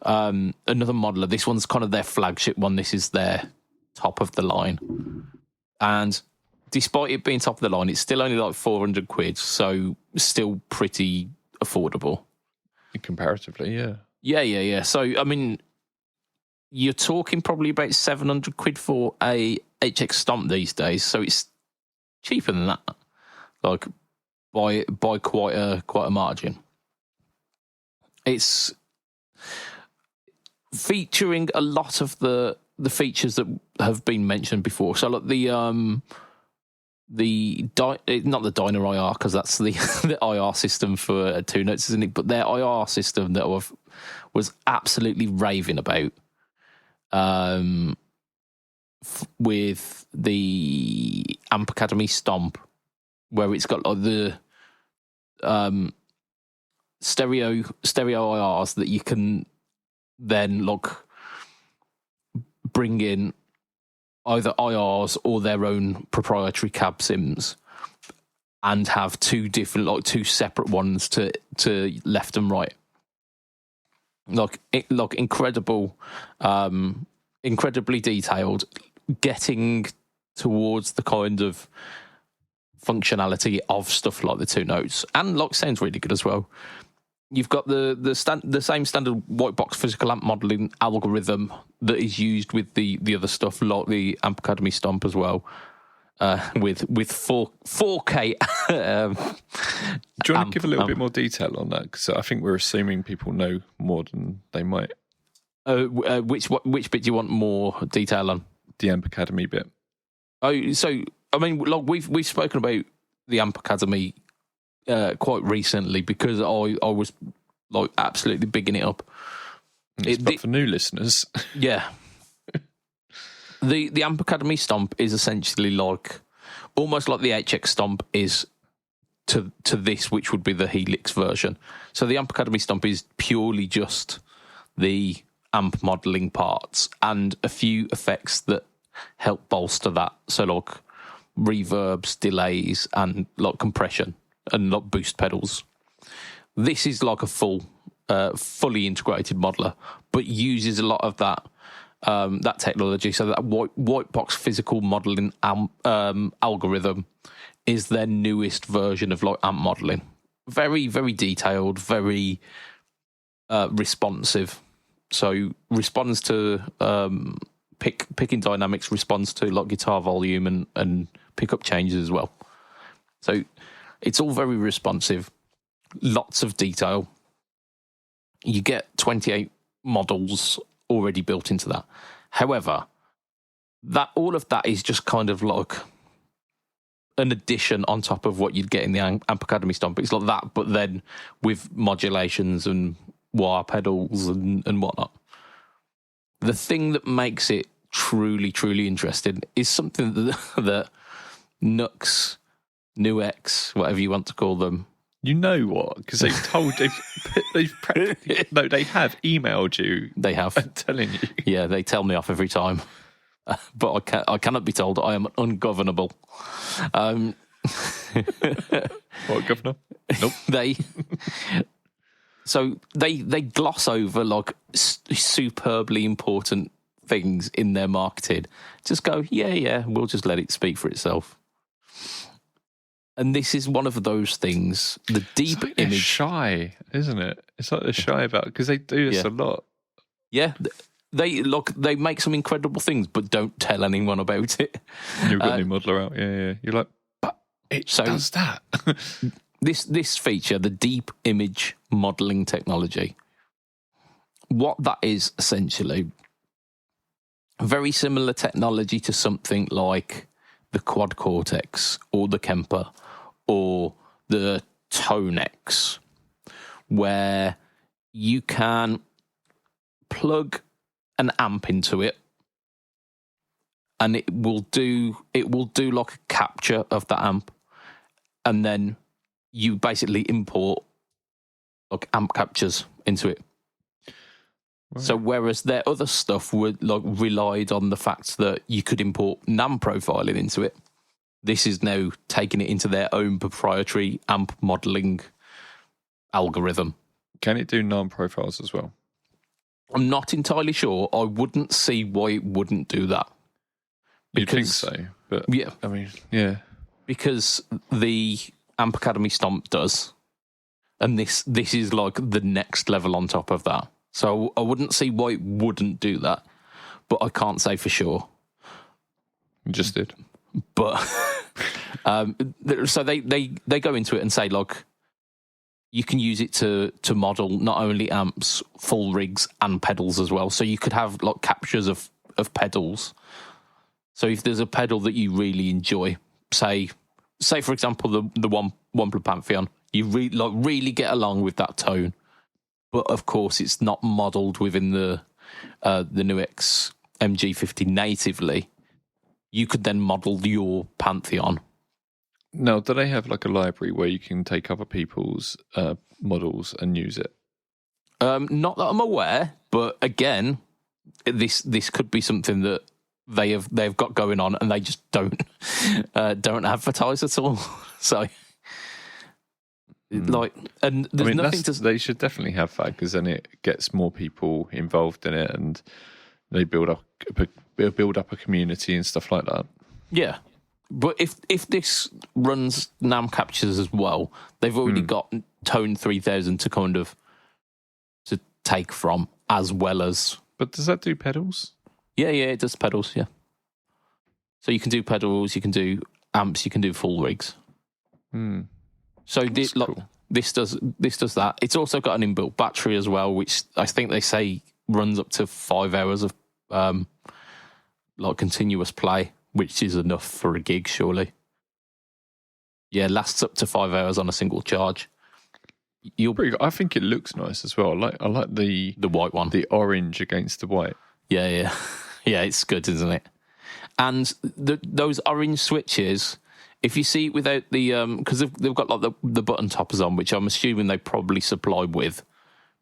modeler. This one's kind of their flagship one. This is their top of the line. And despite it being top of the line, it's still only like 400 quid. So still pretty affordable. Comparatively, yeah. Yeah. So, I mean, you're talking probably about 700 quid for a HX Stomp these days. So it's cheaper than that, like by quite a margin. It's featuring a lot of the features that have been mentioned before. So, like not the Dyna IR, because that's the the IR system for 2 notes, isn't it? But their IR system that was absolutely raving about, with the Amp Academy Stomp, where it's got like the stereo IRs that you can then bring in either IRs or their own proprietary cab sims, and have two separate ones to left and right. Incredible, incredibly detailed, getting towards the kind of functionality of stuff like the 2 notes, and sounds really good as well. You've got the same standard white box physical amp modeling algorithm that is used with the other stuff, like the Amp Academy Stomp as well, with 4K. Do you want to give a little bit more detail on that? Because I think we're assuming people know more than they might. Which bit do you want more detail on? The Amp Academy bit. Oh, so I mean, we've spoken about the Amp Academy quite recently, because I was absolutely bigging it up. But for new listeners, yeah, the Amp Academy Stomp is essentially almost like the HX Stomp is to this, which would be the Helix version. So the Amp Academy Stomp is purely just the amp modeling parts and a few effects that help bolster that. So reverbs, delays, and compression, and boost pedals. This is like a fully integrated modeler, but uses a lot of that technology. So that white box physical modeling algorithm is their newest version of amp modeling. Very, very detailed, very responsive. So responds to picking dynamics, responds to guitar volume and pickup changes as well. So it's all very responsive, lots of detail. You get 28 models already built into that. However, all of that is just kind of an addition on top of what you'd get in the Amp Academy Stomp. It's like that, but then with modulations and wah pedals and whatnot. The thing that makes it truly, truly interesting is something that Nux, Nuix, whatever you want to call them. You know what? Because they have emailed you. They have. Telling you. Yeah, they tell me off every time. But I cannot be told I am ungovernable. What, governor? Nope. So they gloss over superbly important things in their marketing. Just go, yeah, we'll just let it speak for itself. And this is one of those things. The deep image. They're shy, isn't it? It's like they're shy about, because they do this a lot. Yeah, they make some incredible things, but don't tell anyone about it. You've got a new modeler out, yeah. You're like, but it does that. This feature, the deep image modeling technology, what that is essentially, very similar technology to something like the Quad Cortex or the Kemper or the Tonex, where you can plug an amp into it and it will do like a capture of the amp, and then you basically import amp captures into it. Right. So whereas their other stuff would relied on the fact that you could import NAM profiling into it, this is now taking it into their own proprietary amp modeling algorithm. Can it do NAM profiles as well? I'm not entirely sure. I wouldn't see why it wouldn't do that. You'd think so, but yeah, I mean, yeah, because the Amp Academy Stomp does, and this is the next level on top of that. So I wouldn't see why it wouldn't do that, but I can't say for sure. You just did. But so they go into it and say, like, you can use it to model not only amps, full rigs, and pedals as well. So you could have like captures of pedals. So if there's a pedal that you really enjoy, say for example the Wampler Pantheon, you really get along with that tone, but of course it's not modelled within the Nuix MG50 natively. You could then model your Pantheon. Now, do they have like a library where you can take other people's models and use it? Not that I'm aware, but again, this could be something that they've got going on, and they just don't advertise at all. So, like, and there's nothing to. They should definitely have that, because then it gets more people involved in it, and they build up a community and stuff like that. Yeah, but if this runs NAM captures as well, they've already got Tone 3000 to kind of to take from, as well as. But does that do pedals? Yeah, it does pedals. Yeah, so you can do pedals, you can do amps, you can do full rigs. So this does that. It's also got an inbuilt battery as well, which I think they say runs up to 5 hours of like continuous play, which is enough for a gig, surely. Yeah, lasts up to 5 hours on a single charge. I think it looks nice as well. I like the white one, the orange against the white. Yeah, it's good, isn't it? And those orange switches, if you see without the because they've got like the button toppers on, which I'm assuming they probably supply with,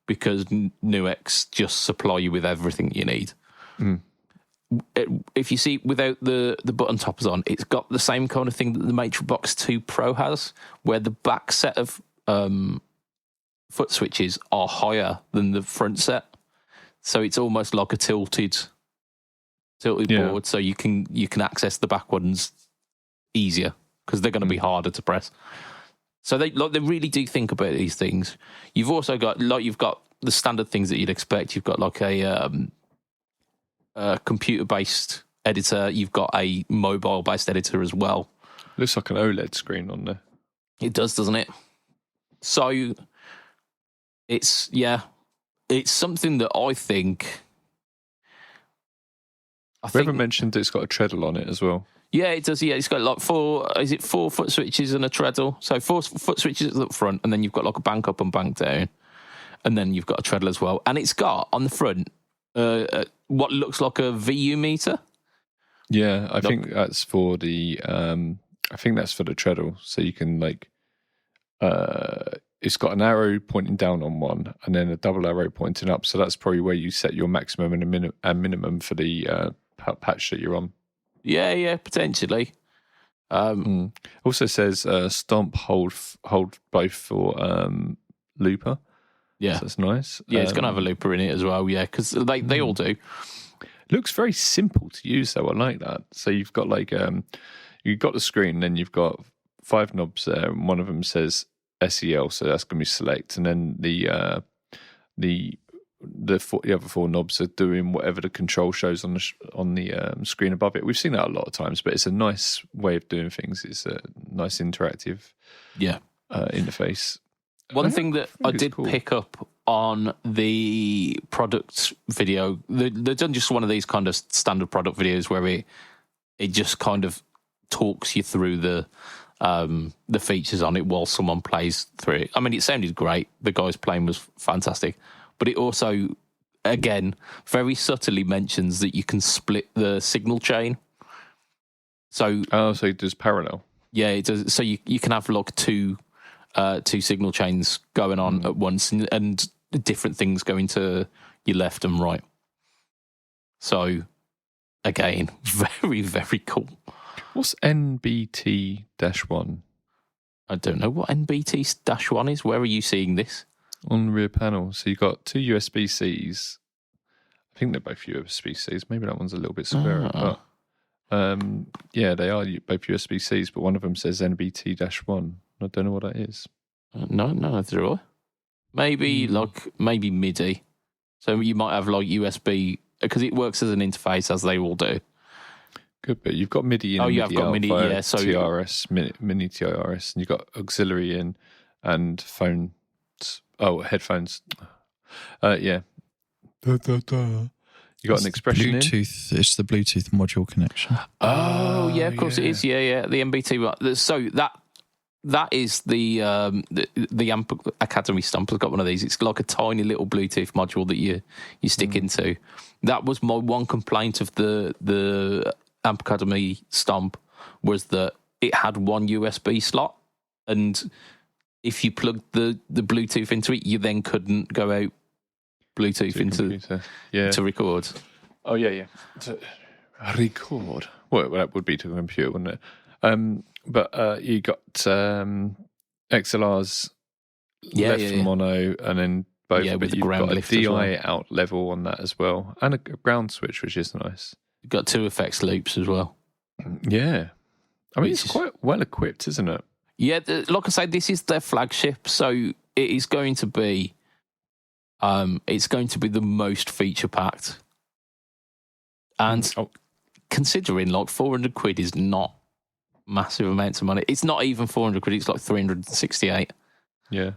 because Nuix just supply you with everything you need. If you see without the button toppers on, it's got the same kind of thing that the Matrixbox 2 Pro has, where the back set of foot switches are higher than the front set, so it's almost like a tilted board. So you can access the back ones easier because they're going to be harder to press. So they really do think about these things. You've also got the standard things that you'd expect. You've got like a computer-based editor. You've got a mobile-based editor as well. Looks like an OLED screen on there. It does, doesn't it? So it's something that I think. We haven't mentioned it's got a treadle on it as well. Yeah, it does. Yeah, it's got like 4 foot switches and a treadle? So 4 foot switches up front, and then you've got like a bank up and bank down, and then you've got a treadle as well. And it's got on the front what looks like a VU meter. Yeah, I think that's for the treadle. So you can like, it's got an arrow pointing down on one, and then a double arrow pointing up. So that's probably where you set your maximum and minimum for the patch that you're on. Yeah, potentially. Also says stomp, hold both for looper. Yeah, so that's nice. Yeah, it's going to have a looper in it as well. Yeah, because they all do. Looks very simple to use though. I like that. So you've got like you've got the screen, then you've got 5 knobs there, and one of them says SEL, so that's going to be select, and then the other 4 knobs are doing whatever the control shows on the screen above it. We've seen that a lot of times, but it's a nice way of doing things. It's a nice interactive interface. One thing that I did pick up on the product video, they've done just one of these kind of standard product videos where it just kind of talks you through the features on it while someone plays through it. I mean, it sounded great. The guy's playing was fantastic. But it also, again, very subtly mentions that you can split the signal chain. So it does parallel. Yeah, it does. So you can have like two signal chains going on at once, and different things going to your left and right. So, again, very, very cool. What's NBT-1? I don't know what NBT-1 is. Where are you seeing this? On the rear panel. So you've got 2 USB-Cs. I think they're both USB-Cs. Maybe that one's a little bit squarer. But yeah, they are both USB-Cs, but one of them says NBT-1. I don't know what that is. No, neither do I. Maybe MIDI. So you might have like USB, because it works as an interface, as they all do. Good, but you've got MIDI in. Oh, and you have MIDI got out MIDI, via yeah. So TRS, mini TRS, and you've got auxiliary in and phones. Oh, headphones. Yeah. You got an expression Bluetooth. It's the Bluetooth module connection. Oh, yeah, of course it is. Yeah. The MBT. So that is the Amp Academy Stump has got one of these. It's like a tiny little Bluetooth module that you stick into. That was my one complaint of the Amp Academy Stump, was that it had one USB slot, and if you plugged the Bluetooth into it, you then couldn't go out Bluetooth to record. Oh yeah. To record. Well, that would be to the computer, wouldn't it? But you got XLRs left for mono, and then both. Yeah, with you've ground got a lift as well. DI out level on that as well, and a ground switch, which is nice. You've got 2 effects loops as well. Yeah, I mean it's quite well equipped, isn't it? Yeah, like I say, this is their flagship, so it is going to be. It's going to be the most feature packed, and considering like 400 quid is not massive amounts of money. It's not even 400 quid. It's like 368. Yeah.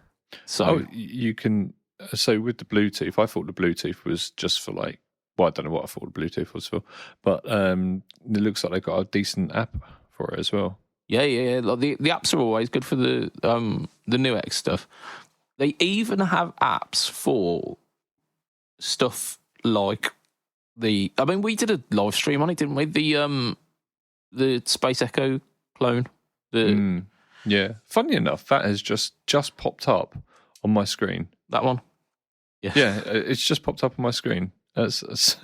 So you can. So with the Bluetooth, I thought the Bluetooth was just for like. Well, I don't know what I thought the Bluetooth was for, but it looks like they've got a decent app for it as well. Yeah. Like the apps are always good for the new X stuff. They even have apps for stuff like we did a live stream on it, didn't we? The Space Echo clone. Yeah. Funny enough, that has just popped up on my screen. That one? Yeah, it's just popped up on my screen. That's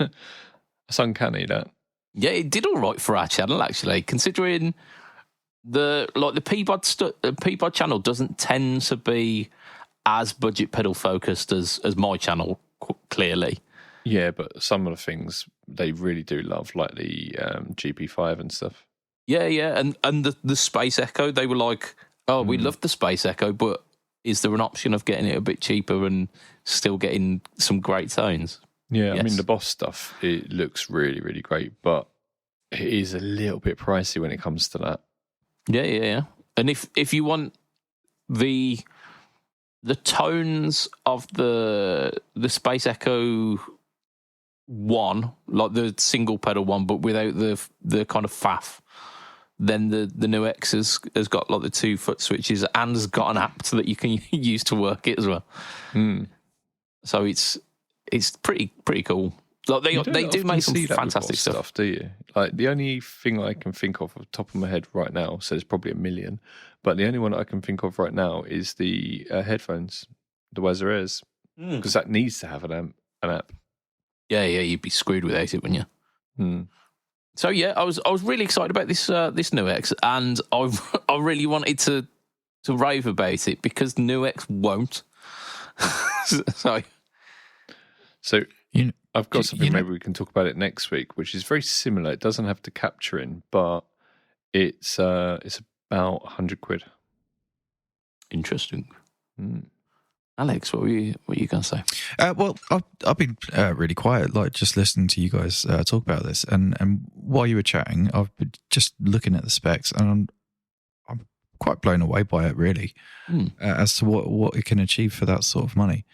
uncanny, that. Yeah, it did all right for our channel, actually, considering the PBOD channel doesn't tend to be as budget pedal focused as my channel, clearly. Yeah, but some of the things they really do love, like the GP5 and stuff. Yeah, and the Space Echo, they were like, oh, we love the Space Echo, but is there an option of getting it a bit cheaper and still getting some great tones? Yeah, yes. I mean, the Boss stuff, it looks really, really great, but it is a little bit pricey when it comes to that. Yeah. And if you want the tones of the Space Echo 1, like the single pedal one, but without the kind of faff, then the new X has got like the 2 foot switches and has got an app that you can use to work it as well. So it's pretty cool. Like they do make some fantastic stuff, do you? Like the only thing I can think of the top of my head right now, so there's probably a million, but the only one I can think of right now is the headphones, the Weather Airs, because that needs to have an app. Yeah, you'd be screwed without it, wouldn't you? So yeah, I was really excited about this new X, and I really wanted to rave about it because new X won't. So I've got something maybe we can talk about it next week, which is very similar. It doesn't have the capture in, but it's about 100 quid. Interesting. Alex, what were you going to say? Well, I've been really quiet, like just listening to you guys talk about this, and while you were chatting, I've been just looking at the specs, and I'm quite blown away by it, really, as to what it can achieve for that sort of money.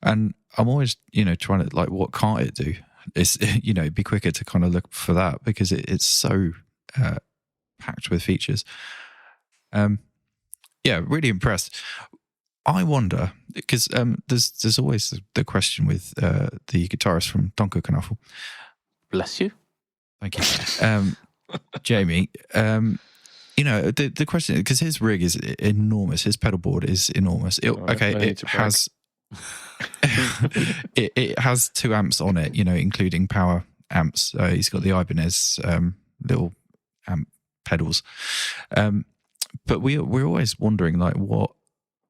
And I'm always, trying to like, what can't it do? It's, it'd be quicker to kind of look for that because it's so packed with features. Yeah, really impressed. I wonder, because there's always the question with the guitarist from Donker Knuffle. Bless you. Thank you. Jamie, the question, because his rig is enormous, his pedal board is enormous. It has... it has 2 amps on it, including power amps. He's got the Ibanez little amp pedals. But we're always wondering, like, what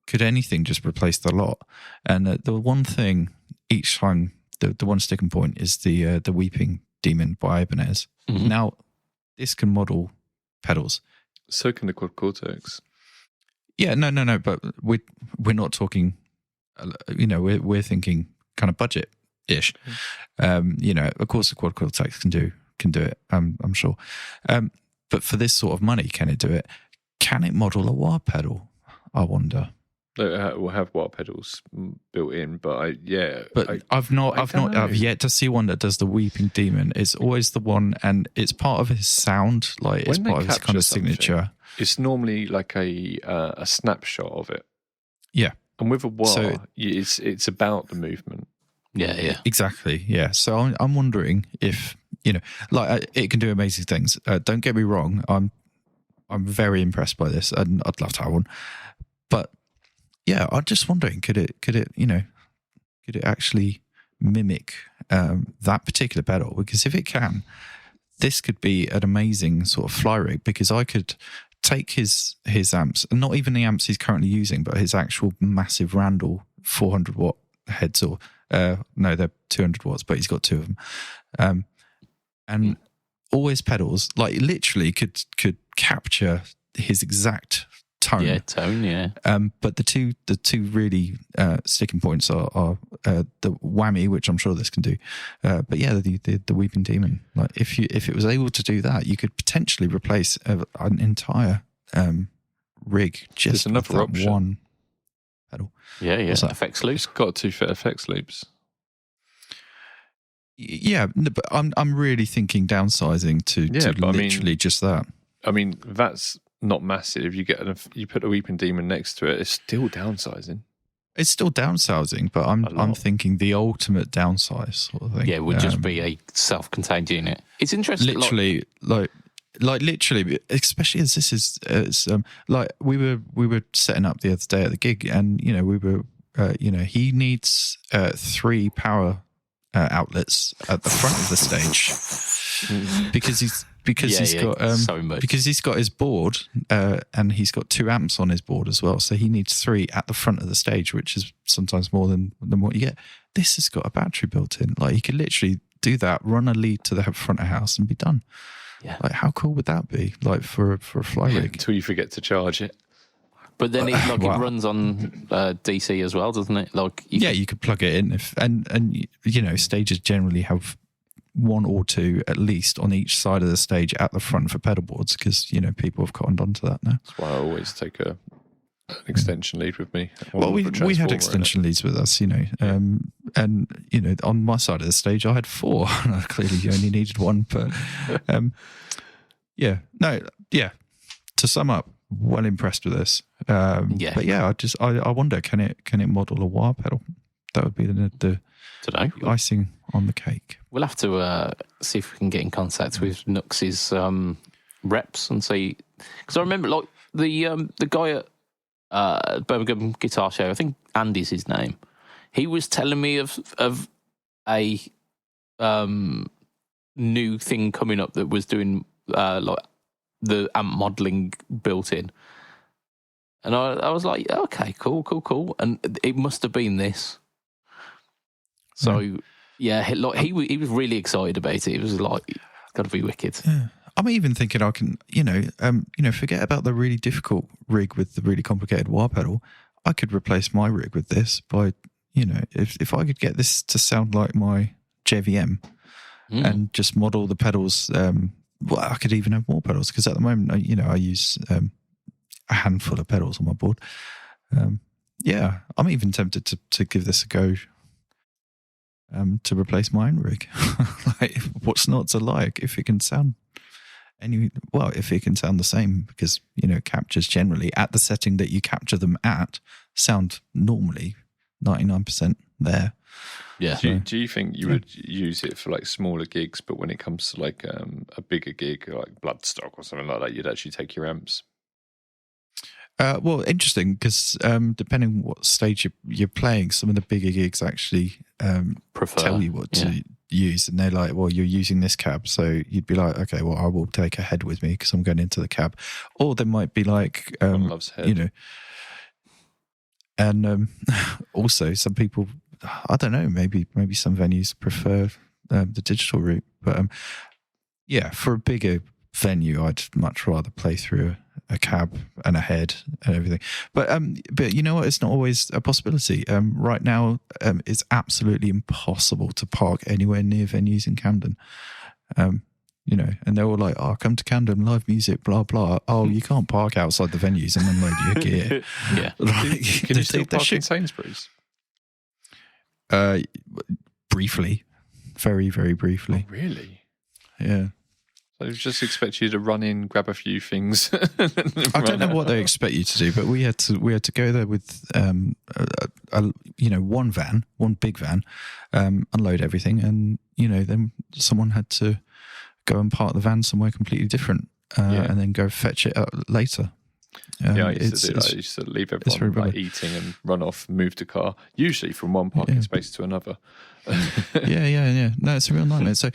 could anything just replace the lot? And the one thing each time, the one sticking point is the Weeping Demon by Ibanez. Mm-hmm. Now, this can model pedals. So can the Quad Cortex. Yeah, no. But we're not talking. We're thinking kind of budget ish. Of course, the quad cortex can do it. I'm sure. But for this sort of money, can it do it? Can it model a wah pedal? I wonder. We'll have wah pedals built in, but I've yet to see one that does the weeping demon. It's always the one, and it's part of his sound, like it's part of his kind of signature. It's normally like a snapshot of it. Yeah, and with a wah, it's about the movement. Yeah, exactly. Yeah, so I'm wondering if it can do amazing things. Don't get me wrong, I'm very impressed by this, and I'd love to have one, but. Yeah, I'm just wondering, could it actually mimic that particular pedal? Because if it can, this could be an amazing sort of fly rig. Because I could take his amps, and not even the amps he's currently using, but his actual massive Randall 400 watt heads, or no, they're 200 watts, but he's got two of them, and all his pedals, like literally, could capture his exact tone. Yeah, tone. Yeah. But the two really sticking points are the whammy, which I'm sure this can do. But yeah, the weeping demon. Like if it was able to do that, you could potentially replace an entire rig just with that one pedal. Yeah. Effects loop. It's got 2 effects loops. Yeah, but I'm really thinking downsizing to literally just that. I mean, that's not massive. You put a weeping demon next to it, it's still downsizing. It's still downsizing, but I'm thinking the ultimate downsize sort of thing. Yeah, it would just be a self-contained unit. It's interesting. Literally, like literally, especially as this is, like we were setting up the other day at the gig, and we were, he needs 3 power outlets at the front of the stage because he's got his board and he's got 2 amps on his board as well, so he needs 3 at the front of the stage, which is sometimes more than what you get. This has got a battery built in. Like, you could literally do that, run a lead to the front of house and be done. Yeah, like how cool would that be? Like for a fly rig, until you forget to charge it. But then it runs on DC as well, doesn't it? Like you could plug it in and stages generally have 1 or 2 at least on each side of the stage at the front for pedal boards, because people have cottoned onto that now. That's why I always take an extension lead with me. Well, we had extension leads with us, and on my side of the stage I had 4. And I clearly only needed 1, but to sum up, well impressed with this. But yeah, I wonder, can it model a wah pedal? That would be the icing on the cake. We'll have to see if we can get in contact with Nux's reps and see, because I remember like the guy at Birmingham Guitar Show, I think Andy's his name. He was telling me of a new thing coming up that was doing like the amp modelling built in. And I was like, okay, cool. And it must have been this. So, he was really excited about it. It was like, got to be wicked. Yeah. I'm even thinking I can, forget about the really difficult rig with the really complicated wah pedal. I could replace my rig with this by, if I could get this to sound like my JVM and just model the pedals. I could even have more pedals, because at the moment, I use a handful of pedals on my board. I'm even tempted to give this a go. To replace my own rig. Like, what's not to like if it can sound if it can sound the same, because captures generally at the setting that you capture them at sound normally 99% there. Yeah. Do you think you would use it for like smaller gigs, but when it comes to like a bigger gig like Bloodstock or something like that, you'd actually take your amps? Well, interesting, because depending what stage you're playing, some of the bigger gigs actually tell you what to use, and they're like, well, you're using this cab, so you'd be like, okay, well, I will take a head with me because I'm going into the cab. Or they might be like, Everyone loves head. And also some people, I don't know, maybe some venues prefer the digital route, but for a bigger venue, I'd much rather play through a cab and a head and everything. But you know what? It's not always a possibility. Right now, it's absolutely impossible to park anywhere near venues in Camden. You know, and they're all like, "Oh, come to Camden, live music, blah blah." Oh, you can't park outside the venues and unload your gear. Yeah, Can you still park in Sainsbury's? Briefly, very very briefly. Oh, really? Yeah. So I just expect you to run in, grab a few things. I don't know what they expect you to do, but we had to go there with one big van, unload everything, and then someone had to go and park the van somewhere completely different, and then go fetch it out later. I used to do that. I used to leave everyone eating and run off, move the car, usually from one parking space to another. Yeah. No, it's a real nightmare. So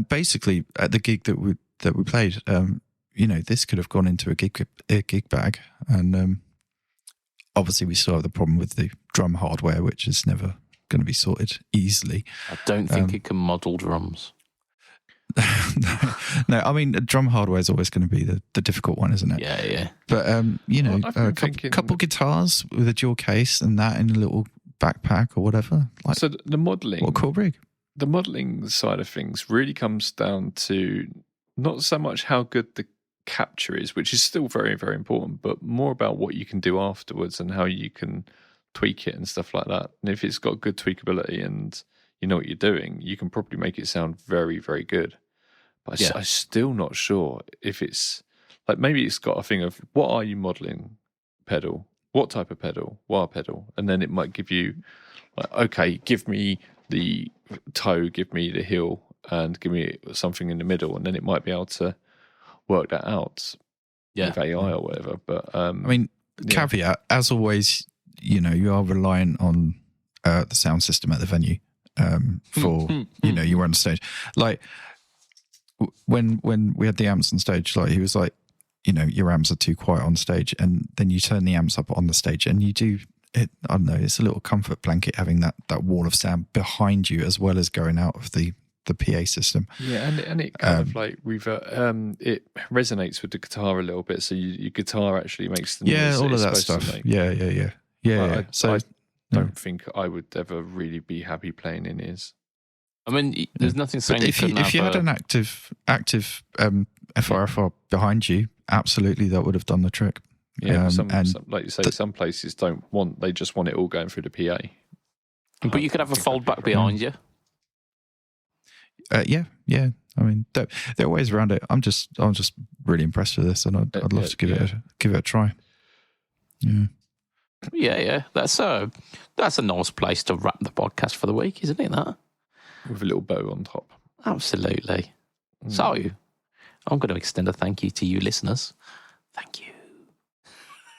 basically, at the gig that we played, this could have gone into a gig bag, and obviously we still have the problem with the drum hardware, which is never going to be sorted easily. I don't think it can model drums. No, I mean, drum hardware is always going to be the difficult one, isn't it? Yeah. But a couple guitars with a dual case and that in a little backpack or whatever. So the modelling, what a cool rig. The modelling side of things really comes down to not so much how good the capture is, which is still very, very important, but more about what you can do afterwards and how you can tweak it and stuff like that. And if it's got good tweakability and you know what you're doing, you can probably make it sound very, very good. But I'm still not sure if it's like, maybe it's got a thing of what are you modelling pedal? What type of pedal? Wah pedal? And then it might give you like, okay, give me the toe, give me the heel, and give me something in the middle, and then it might be able to work that out with AI or whatever. But I mean, caveat, as always, you are reliant on the sound system at the venue for you were on stage. Like when we had the amps on stage, like he was like, your amps are too quiet on stage, and then you turn the amps up on the stage, and you do it. I don't know. It's a little comfort blanket having that wall of sound behind you as well as going out of the PA system. Yeah, and it kind of like it resonates with the guitar a little bit, so your guitar actually makes the noise all of that stuff. Yeah. So I don't think I would ever really be happy playing in ears. I mean, there's nothing saying if you had an active FRFR behind you, absolutely that would have done the trick. Yeah, some, like you say, some places they just want it all going through the PA. But you could have a fold back behind you. Yeah. I mean, there are ways around it. I'm just really impressed with this, and I'd love to give it a try. Yeah. That's a nice place to wrap the podcast for the week, isn't it? That with a little bow on top. Absolutely. So, I'm going to extend a thank you to you listeners. Thank you.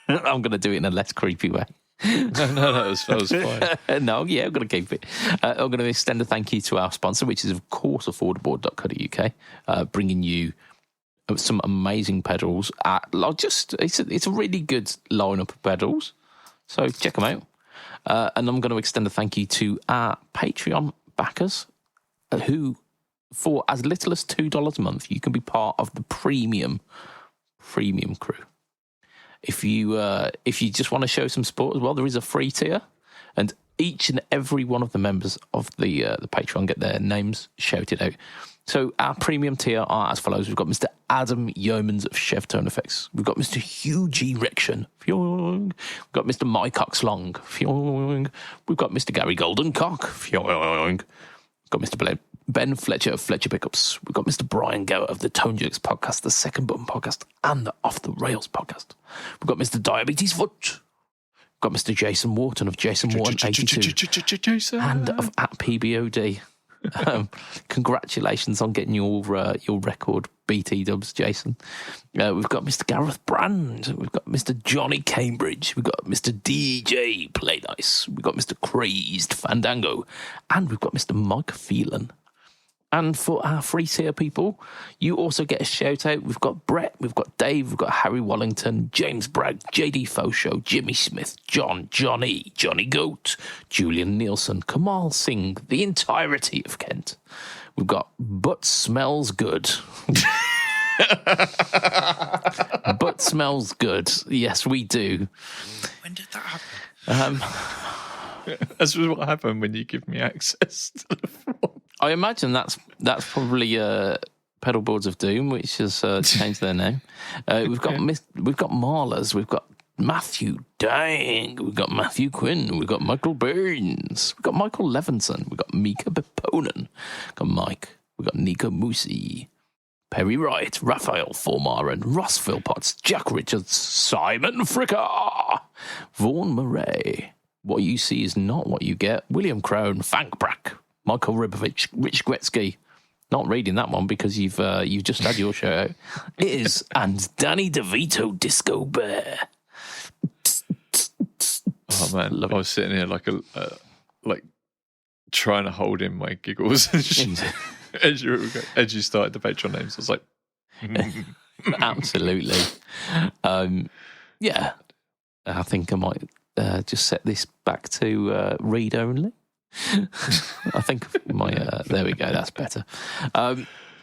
I'm going to do it in a less creepy way. No, that was fine. No, I'm going to keep it. I'm going to extend a thank you to our sponsor, which is, of course, affordable.co.uk, bringing you some amazing pedals. It's a really good lineup of pedals, so check them out. And I'm going to extend a thank you to our Patreon backers, who, for as little as $2 a month, you can be part of the premium crew. If you just want to show some support as well, there is a free tier, and each and every one of the members of the Patreon get their names shouted out. So our premium tier are as follows. We've got Mr. Adam Yeomans of Chef Tone Effects. We've got Mr. Hugh G. Rection. We've got Mr. Mike Coxlong. We've got Mr. Gary Goldencock. We've got Mr. Ben Fletcher of Fletcher Pickups. We've got Mr. Brian Gower of the Tone Jerks podcast, the Second Button podcast, and the Off the Rails podcast. We've got Mr. Diabetes Foot. We've got Mr. Jason Wharton of Jason Wharton 82 and of at PBOD. Congratulations on getting your record BT dubs, Jason. We've got Mr. Gareth Brand. We've got Mr. Johnny Cambridge. We've got Mr. DJ Play Nice. We've got Mr. Crazed Fandango. And we've got Mr. Mike Phelan. And for our free tier people, you also get a shout out. We've got Brett, we've got Dave, we've got Harry Wallington, James Bragg, JD Fosho, Jimmy Smith, Johnny Goat, Julian Nielsen, Kamal Singh, the entirety of Kent. We've got But Smells Good. But smells good. Yes, we do. When did that happen? That's what happened when you give me access to the form. I imagine that's probably Pedal Boards of Doom, which has changed their name. We've got Marlers, we've got Matthew Dang, we've got Matthew Quinn, we've got Michael Burns, we've got Michael Levinson, we've got Mika Beponen, we've got Mike, we've got Nika Musi, Perry Wright, Raphael Formaren, Ross Philpotts, Jack Richards, Simon Fricker, Vaughan Murray. What you see is not what you get. William Crone, Frank Brack, Michael Ribovich, Rich Gretzky. Not reading that one because you've just had your show out. It is, and Danny DeVito, Disco Bear. Oh man, I was sitting here like trying to hold in my giggles as you started the Patreon names. I was like, absolutely. Yeah, I think I might just set this back to read only. I think there we go, that's better.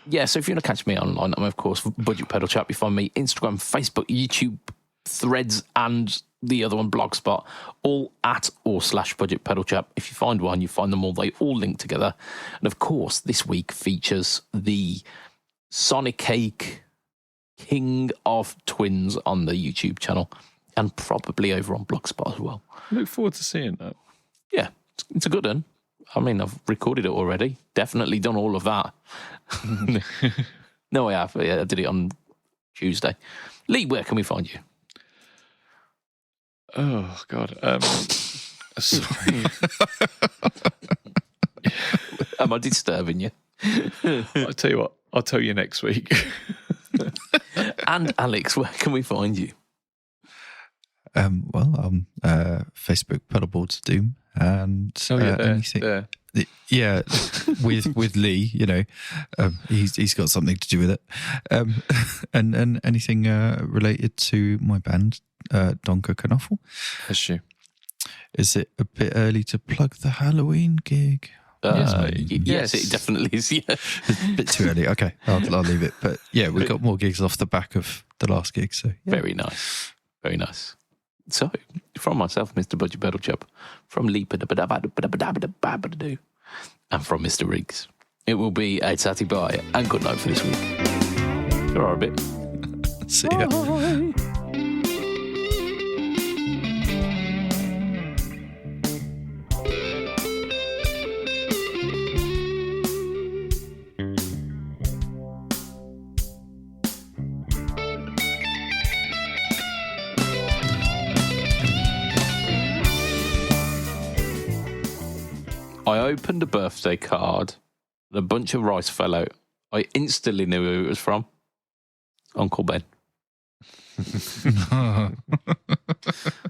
Yeah, so if you want to catch me online, I'm of course Budget Pedal Chap. You find me Instagram, Facebook, YouTube, Threads, and the other one, Blogspot, all at or / Budget Pedal Chap. If you find one, you find them all. They all link together. And of course, this week features the Sonic Cake King of Twins on the YouTube channel, and probably over on Blogspot as well. Look forward to seeing that. Yeah, it's a good one. I mean, I've recorded it already. Definitely done all of that. No, I have. Yeah, I did it on Tuesday. Lee, where can we find you? Oh, God. Sorry. Am I disturbing you? I'll tell you what. I'll tell you next week. And Alex, where can we find you? Well, on Facebook, Pedalboards of Doom, and anything. There. Yeah, with Lee, he's got something to do with it, and anything related to my band, Donker Kanoffel. That's you. Is it a bit early to plug the Halloween gig? Yes, mate. Yes, it definitely is. Yeah. It's a bit too early. Okay, I'll leave it. But yeah, we've got more gigs off the back of the last gig. So yeah. Very nice. Very nice. So, from myself, Mr. Budget Pedal Chap, from Lee, and from Mr. Riggs, it will be a tatty bye and good night for this week. There are a bit. See ya. Bye. I opened a birthday card and a bunch of rice fell out. I instantly knew who it was from. Uncle Ben.